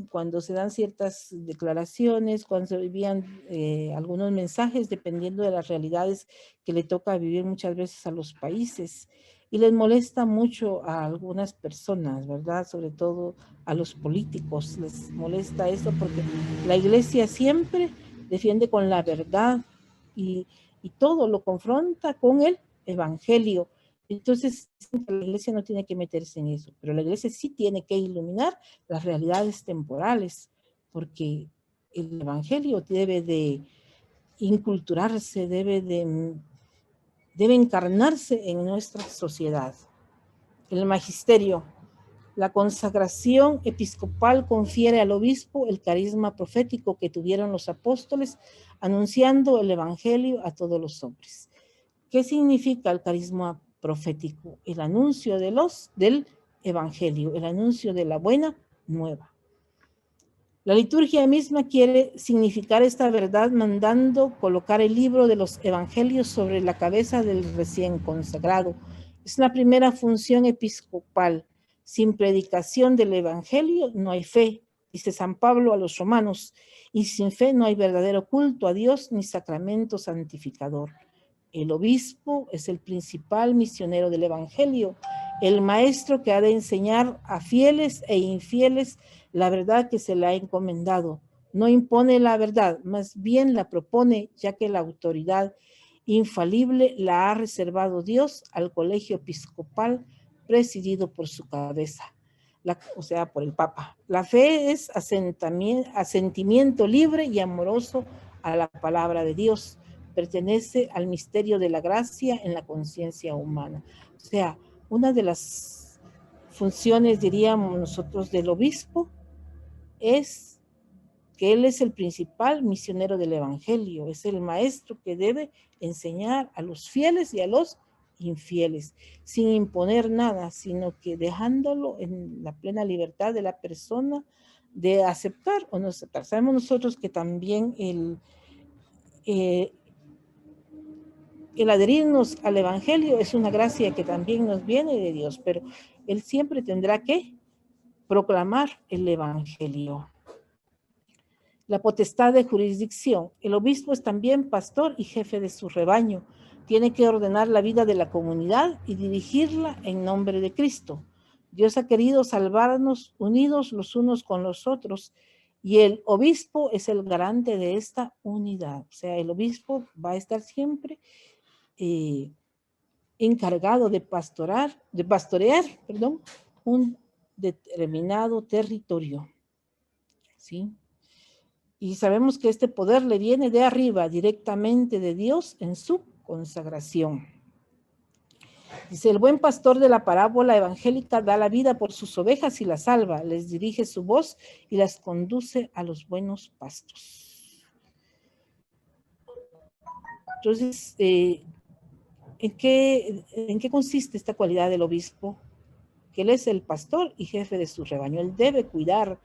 cuando se dan ciertas declaraciones, cuando se envían algunos mensajes, dependiendo de las realidades que le toca vivir muchas veces a los países. Y les molesta mucho a algunas personas, ¿verdad? Sobre todo a los políticos, les molesta eso porque la iglesia siempre defiende con la verdad y todo lo confronta con el evangelio. Entonces, la iglesia no tiene que meterse en eso, pero la iglesia sí tiene que iluminar las realidades temporales, porque el evangelio debe de inculturarse, debe encarnarse en nuestra sociedad. El magisterio. La consagración episcopal confiere al obispo el carisma profético que tuvieron los apóstoles, anunciando el evangelio a todos los hombres. ¿Qué significa el carisma profético? El anuncio del evangelio, el anuncio de la buena nueva. La liturgia misma quiere significar esta verdad mandando colocar el libro de los evangelios sobre la cabeza del recién consagrado. Es la primera función episcopal. Sin predicación del evangelio no hay fe, dice San Pablo a los romanos, y sin fe no hay verdadero culto a Dios ni sacramento santificador. El obispo es el principal misionero del evangelio, el maestro que ha de enseñar a fieles e infieles la verdad que se le ha encomendado. No impone la verdad, más bien la propone, ya que la autoridad infalible la ha reservado Dios al colegio episcopal presidido por su cabeza, o sea, por el Papa. La fe es asentimiento libre y amoroso a la palabra de Dios. Pertenece al misterio de la gracia en la conciencia humana. O sea, una de las funciones, diríamos nosotros, del obispo es que él es el principal misionero del evangelio, es el maestro que debe enseñar a los fieles y a los infieles, sin imponer nada, sino que dejándolo en la plena libertad de la persona de aceptar o no aceptar. Sabemos nosotros que también el adherirnos al evangelio es una gracia que también nos viene de Dios, pero él siempre tendrá que proclamar el evangelio. La potestad de jurisdicción. El obispo es también pastor y jefe de su rebaño. Tiene que ordenar la vida de la comunidad y dirigirla en nombre de Cristo. Dios ha querido salvarnos unidos los unos con los otros y el obispo es el garante de esta unidad. O sea, el obispo va a estar siempre encargado de pastorear, un determinado territorio. ¿Sí? Y sabemos que este poder le viene de arriba, directamente de Dios en su consagración. Dice, el buen pastor de la parábola evangélica da la vida por sus ovejas y las salva, les dirige su voz y las conduce a los buenos pastos. Entonces, ¿en qué consiste esta cualidad del obispo? Que él es el pastor y jefe de su rebaño. Él debe cuidar,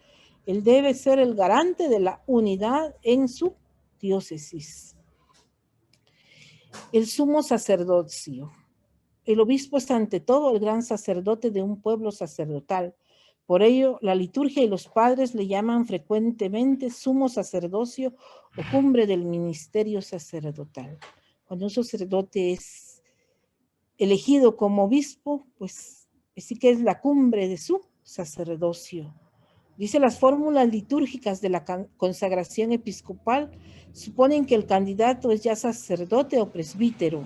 él debe ser el garante de la unidad en su diócesis. El sumo sacerdocio. El obispo es ante todo el gran sacerdote de un pueblo sacerdotal. Por ello, la liturgia y los padres le llaman frecuentemente sumo sacerdocio o cumbre del ministerio sacerdotal. Cuando un sacerdote es elegido como obispo, pues sí que es la cumbre de su sacerdocio. Dice, las fórmulas litúrgicas de la consagración episcopal suponen que el candidato es ya sacerdote o presbítero.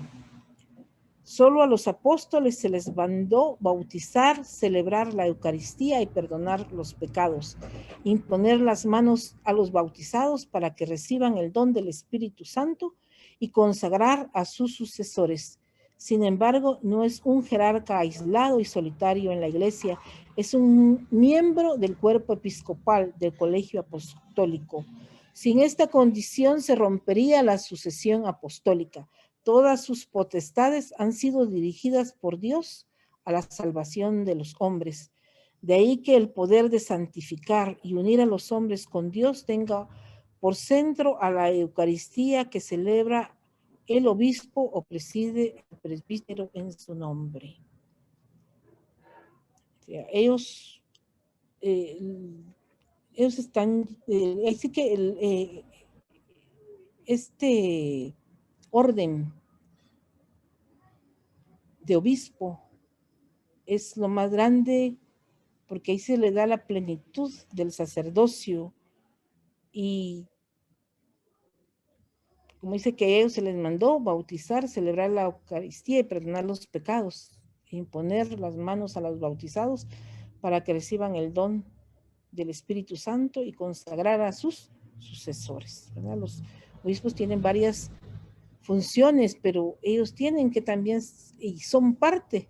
Solo a los apóstoles se les mandó bautizar, celebrar la Eucaristía y perdonar los pecados, imponer las manos a los bautizados para que reciban el don del Espíritu Santo y consagrar a sus sucesores. Sin embargo, no es un jerarca aislado y solitario en la Iglesia, es un miembro del cuerpo episcopal del colegio apostólico. Sin esta condición se rompería la sucesión apostólica. Todas sus potestades han sido dirigidas por Dios a la salvación de los hombres. De ahí que el poder de santificar y unir a los hombres con Dios tenga por centro a la Eucaristía que celebra el obispo o preside el presbítero en su nombre. O sea, ellos están, así que este orden de obispo es lo más grande porque ahí se le da la plenitud del sacerdocio y como dice que a ellos se les mandó bautizar, celebrar la Eucaristía y perdonar los pecados e imponer las manos a los bautizados para que reciban el don del Espíritu Santo y consagrar a sus sucesores, ¿verdad? Los obispos tienen varias funciones, pero ellos tienen que también, y son parte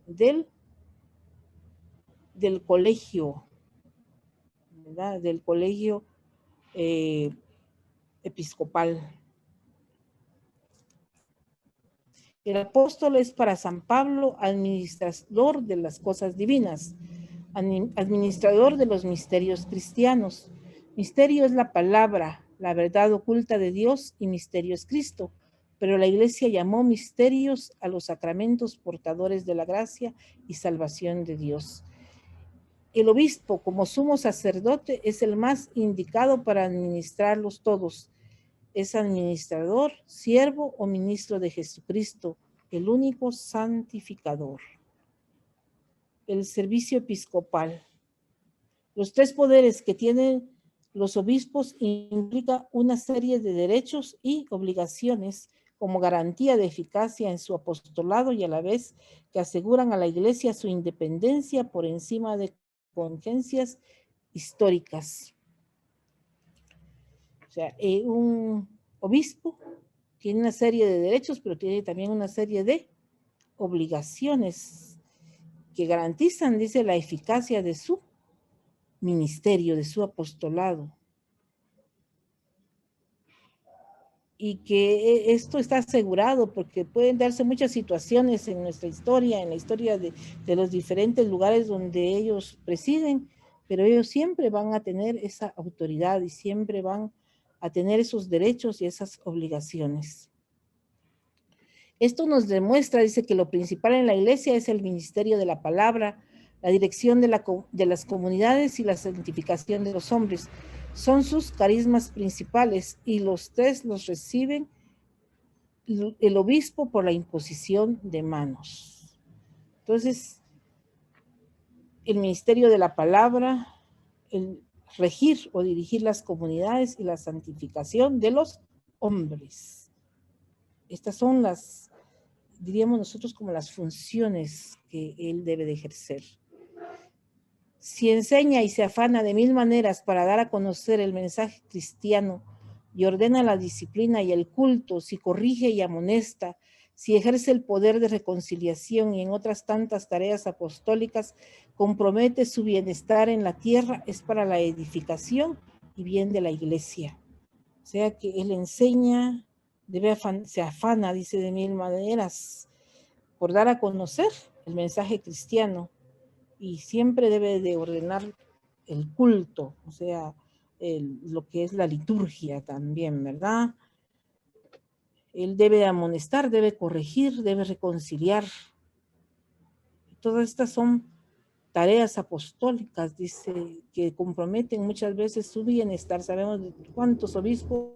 del colegio, ¿verdad? Del colegio episcopal. El apóstol es para San Pablo administrador de las cosas divinas, administrador de los misterios cristianos. Misterio es la palabra, la verdad oculta de Dios, y misterio es Cristo. Pero la Iglesia llamó misterios a los sacramentos portadores de la gracia y salvación de Dios. El obispo, como sumo sacerdote, es el más indicado para administrarlos todos. Es administrador, siervo o ministro de Jesucristo, el único santificador. El servicio episcopal. Los tres poderes que tienen los obispos implican una serie de derechos y obligaciones como garantía de eficacia en su apostolado y a la vez que aseguran a la Iglesia su independencia por encima de contingencias históricas. O sea, un obispo tiene una serie de derechos, pero tiene también una serie de obligaciones que garantizan, dice, la eficacia de su ministerio, de su apostolado. Y que esto está asegurado porque pueden darse muchas situaciones en nuestra historia, en la historia de los diferentes lugares donde ellos presiden, pero ellos siempre van a tener esa autoridad y siempre van a tener esos derechos y esas obligaciones. Esto nos demuestra, dice, que lo principal en la Iglesia es el ministerio de la palabra, la dirección de las comunidades y la santificación de los hombres. Son sus carismas principales y los tres los reciben el obispo por la imposición de manos. Entonces, el ministerio de la palabra, el regir o dirigir las comunidades y la santificación de los hombres. Estas son las, diríamos nosotros, como las funciones que él debe de ejercer. Si enseña y se afana de mil maneras para dar a conocer el mensaje cristiano y ordena la disciplina y el culto, si corrige y amonesta, si ejerce el poder de reconciliación y en otras tantas tareas apostólicas, compromete su bienestar en la tierra, es para la edificación y bien de la iglesia. O sea que él enseña, se afana, dice, de mil maneras, por dar a conocer el mensaje cristiano, y siempre debe de ordenar el culto, o sea, lo que es la liturgia también, ¿verdad? Él debe amonestar, debe corregir, debe reconciliar. Todas estas son tareas apostólicas, dice, que comprometen muchas veces su bienestar. Sabemos de cuántos obispos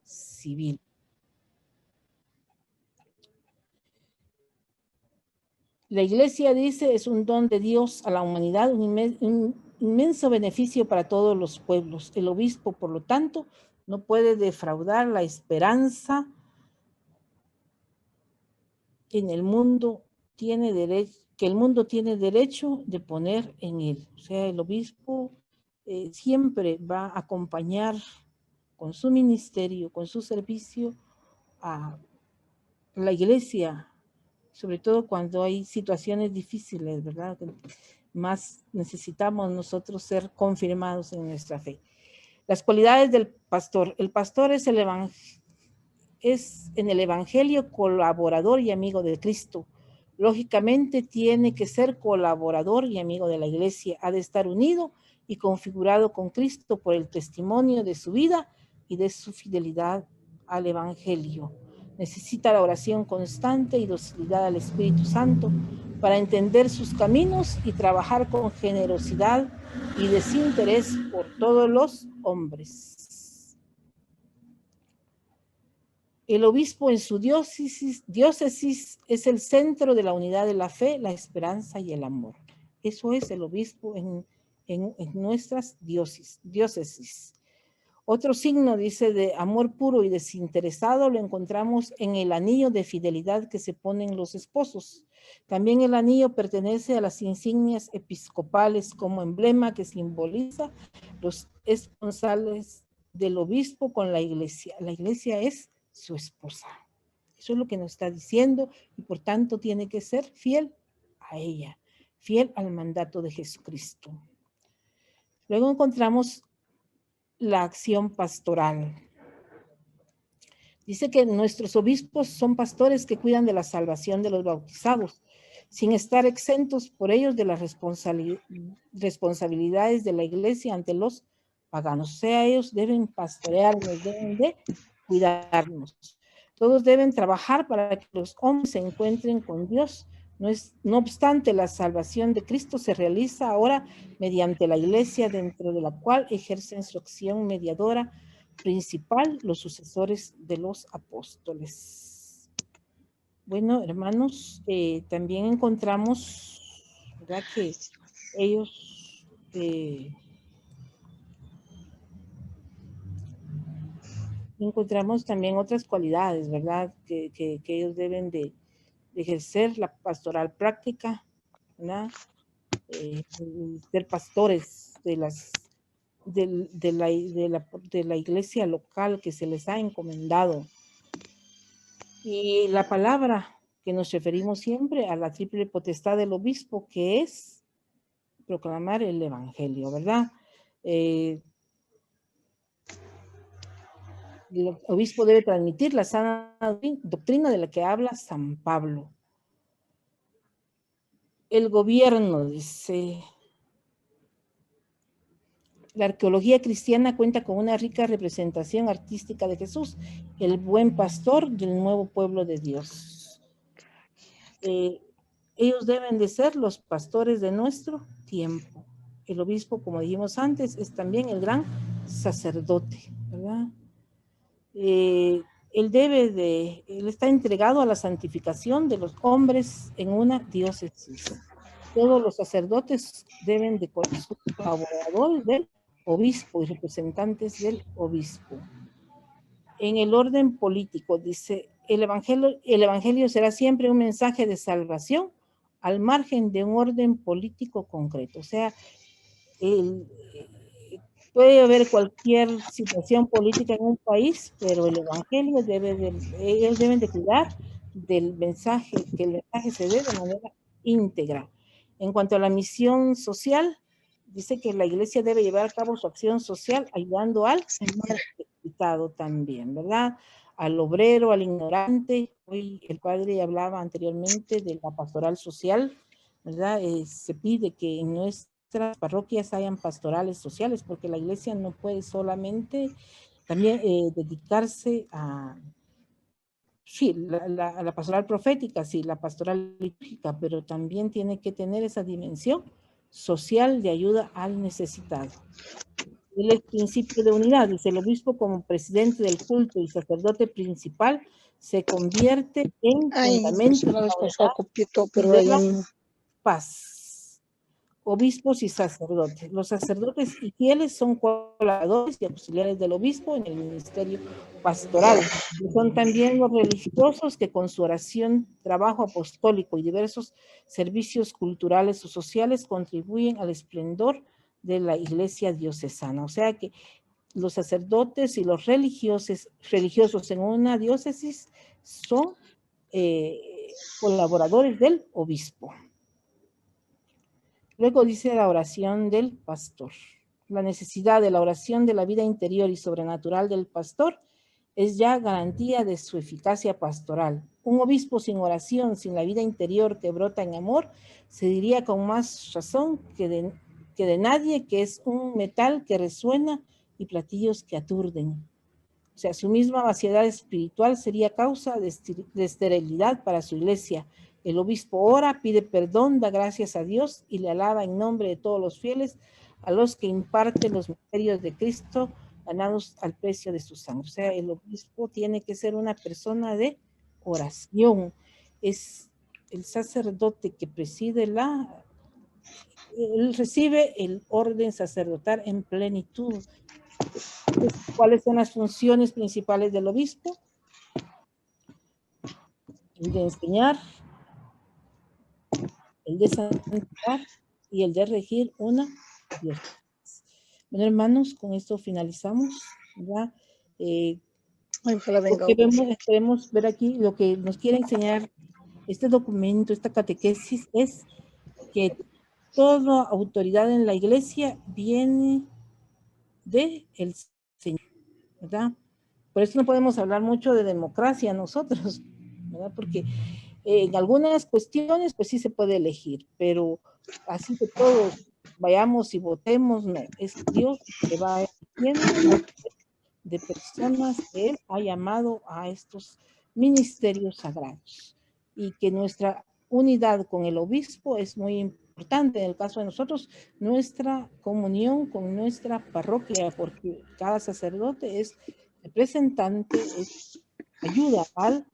civil. La iglesia, dice, es un don de Dios a la humanidad, un inmenso beneficio para todos los pueblos. El obispo, por lo tanto, no puede defraudar la esperanza que en el mundo tiene derecho, que el mundo tiene derecho de poner en él. O sea, el obispo siempre va a acompañar con su ministerio, con su servicio a la iglesia, sobre todo cuando hay situaciones difíciles, ¿verdad? Más necesitamos nosotros ser confirmados en nuestra fe. Las cualidades del pastor. El pastor es en el evangelio colaborador y amigo de Cristo. Lógicamente tiene que ser colaborador y amigo de la iglesia. Ha de estar unido y configurado con Cristo por el testimonio de su vida y de su fidelidad al evangelio. Necesita la oración constante y docilidad al Espíritu Santo para entender sus caminos y trabajar con generosidad y desinterés por todos los hombres. El obispo en su diócesis es el centro de la unidad de la fe, la esperanza y el amor. Eso es el obispo en nuestras diócesis. Otro signo, dice, de amor puro y desinteresado lo encontramos en el anillo de fidelidad que se ponen los esposos. También el anillo pertenece a las insignias episcopales como emblema que simboliza los esponsales del obispo con la iglesia. La iglesia es su esposa. Eso es lo que nos está diciendo y por tanto tiene que ser fiel a ella, fiel al mandato de Jesucristo. Luego encontramos la acción pastoral. Dice que nuestros obispos son pastores que cuidan de la salvación de los bautizados, sin estar exentos por ellos de las responsabilidades de la iglesia ante los paganos. O sea, ellos deben pastorearnos, deben de cuidarnos. Todos deben trabajar para que los hombres se encuentren con Dios. No obstante, la salvación de Cristo se realiza ahora mediante la iglesia, dentro de la cual ejercen su acción mediadora principal los sucesores de los apóstoles. Bueno, hermanos, también encontramos, ¿verdad?, que ellos encontramos también otras cualidades, ¿verdad?, que ellos deben de ejercer la pastoral práctica, ¿verdad?, ser pastores de la iglesia local que se les ha encomendado. Y la palabra que nos referimos siempre a la triple potestad del obispo, que es proclamar el evangelio, ¿verdad? El obispo debe transmitir la sana doctrina de la que habla San Pablo. El gobierno, dice, la arqueología cristiana cuenta con una rica representación artística de Jesús, el buen pastor del nuevo pueblo de Dios. Ellos deben de ser los pastores de nuestro tiempo. El obispo, como dijimos antes, es también el gran sacerdote, ¿verdad? él está entregado a la santificación de los hombres en una diócesis. Todos los sacerdotes deben de ser colaboradores del obispo y representantes del obispo. En el orden político, dice, el evangelio será siempre un mensaje de salvación al margen de un orden político concreto. O sea, puede haber cualquier situación política en un país, pero el evangelio ellos deben de cuidar del mensaje, que el mensaje se dé de manera íntegra. En cuanto a la misión social, dice que la iglesia debe llevar a cabo su acción social ayudando al necesitado también, ¿verdad? Al obrero, al ignorante. Hoy el padre hablaba anteriormente de la pastoral social, ¿verdad? Se pide que en nuestras parroquias hayan pastorales sociales, porque la iglesia no puede solamente también dedicarse a, sí, la pastoral profética, sí, la pastoral litúrgica, pero también tiene que tener esa dimensión social de ayuda al necesitado. El principio de unidad, dice, el obispo como presidente del culto y sacerdote principal se convierte en fundamento de la unidad y de la paz. Obispos y sacerdotes. Los sacerdotes y fieles son colaboradores y auxiliares del obispo en el ministerio pastoral. Son también los religiosos que con su oración, trabajo apostólico y diversos servicios culturales o sociales contribuyen al esplendor de la iglesia diocesana. O sea que los sacerdotes y los religiosos en una diócesis son colaboradores del obispo. Luego dice la oración del pastor. La necesidad de la oración de la vida interior y sobrenatural del pastor es ya garantía de su eficacia pastoral. Un obispo sin oración, sin la vida interior que brota en amor, se diría con más razón que de nadie, que es un metal que resuena y platillos que aturden. O sea, su misma vaciedad espiritual sería causa de esterilidad para su iglesia. El obispo ora, pide perdón, da gracias a Dios y le alaba en nombre de todos los fieles a los que imparten los misterios de Cristo ganados al precio de su sangre. O sea, el obispo tiene que ser una persona de oración. Es el sacerdote que preside él recibe el orden sacerdotal en plenitud. ¿Cuáles son las funciones principales del obispo? El de enseñar, el de santificar y el de regir una diócesis. Bueno, hermanos, con esto finalizamos. ¿Ya? Queremos ver aquí lo que nos quiere enseñar este documento, esta catequesis, es que toda autoridad en la iglesia viene del Señor, ¿verdad? Por eso no podemos hablar mucho de democracia nosotros, ¿verdad? Porque en algunas cuestiones pues sí se puede elegir, pero así que todos vayamos y votemos, no, es Dios que va eligiendo de personas que Él ha llamado a estos ministerios sagrados, y que nuestra unidad con el obispo es muy importante. En el caso de nosotros, nuestra comunión con nuestra parroquia, porque cada sacerdote es representante, ayuda al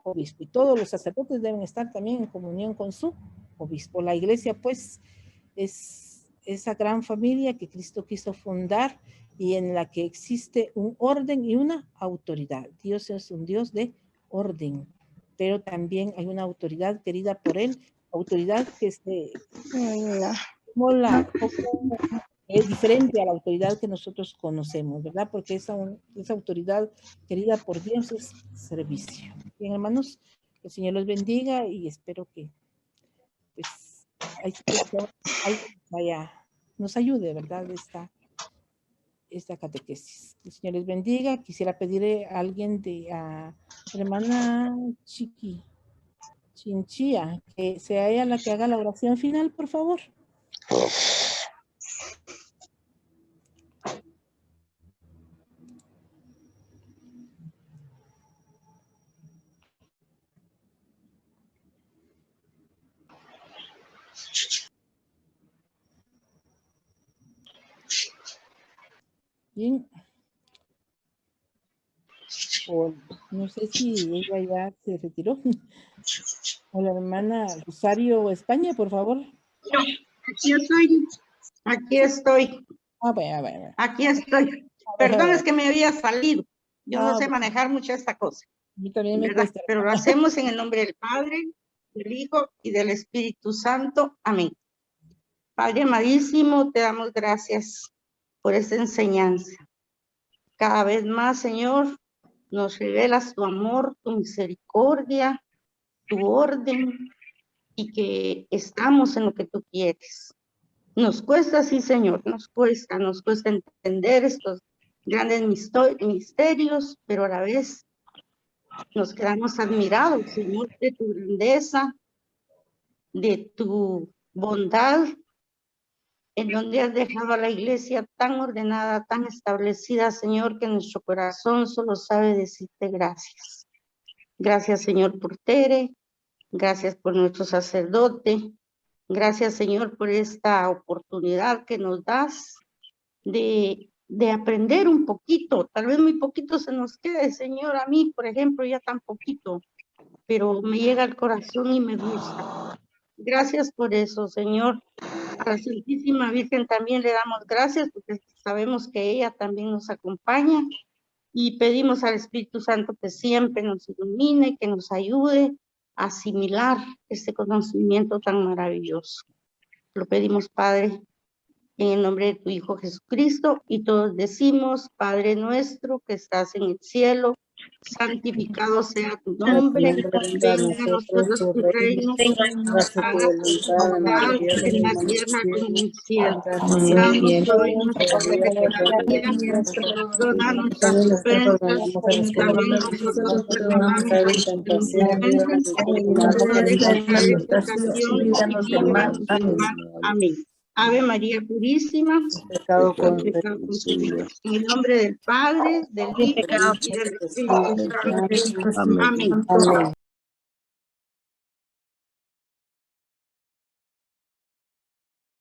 obispo, y todos los sacerdotes deben estar también en comunión con su obispo. La iglesia pues es esa gran familia que Cristo quiso fundar y en la que existe un orden y una autoridad. Dios es un Dios de orden, pero también hay una autoridad querida por Él, autoridad que es diferente a la autoridad que nosotros conocemos, ¿verdad? Porque esa autoridad querida por Dios es servicio. Bien, hermanos, que el Señor los bendiga y espero que pues nos ayude, ¿verdad? Esta catequesis. Que el Señor les bendiga. Quisiera pedirle a alguien la hermana Chinchilla, que sea ella la que haga la oración final, por favor. Bien. o no sé si ella ya se retiró. O la hermana Rosario España, por favor. No, aquí estoy. Bueno. Aquí estoy. Perdón, es que me había salido. Yo no sé manejar mucho esta cosa. A mí también me ¿verdad? cuesta. Pero lo hacemos en el nombre del Padre, del Hijo y del Espíritu Santo. Amén. Padre amadísimo, te damos gracias por esta enseñanza. Cada vez más, Señor, nos revelas tu amor, tu misericordia, tu orden, y que estamos en lo que tú quieres. Nos cuesta, sí, Señor, nos cuesta entender estos grandes misterios, pero a la vez nos quedamos admirados, Señor, de tu grandeza, de tu bondad, en donde has dejado a la iglesia tan ordenada, tan establecida, Señor, que nuestro corazón solo sabe decirte gracias. Gracias, Señor, por Tere, gracias por nuestro sacerdote, gracias, Señor, por esta oportunidad que nos das de aprender un poquito, tal vez muy poquito se nos quede, Señor, a mí, por ejemplo, ya tan poquito, pero me llega al corazón y me gusta. Gracias por eso, Señor. A la Santísima Virgen también le damos gracias porque sabemos que ella también nos acompaña y pedimos al Espíritu Santo que siempre nos ilumine, que nos ayude a asimilar este conocimiento tan maravilloso. Lo pedimos, Padre, en el nombre de tu Hijo Jesucristo, y todos decimos: Padre nuestro que estás en el cielo, santificado sea tu nombre, venga a nosotros tu reino, haga tu voluntad en la tierra como en el cielo. Danos hoy nuestra cada día, perdona nuestras ofensas, como también nosotros perdonamos a los que nos ofenden, no nos dejes caer en tentación y líbranos del mal. Amén. Ave María Purísima, Pecado con en el nombre del Padre, del Hijo y del Espíritu Santo. Amén. Amén.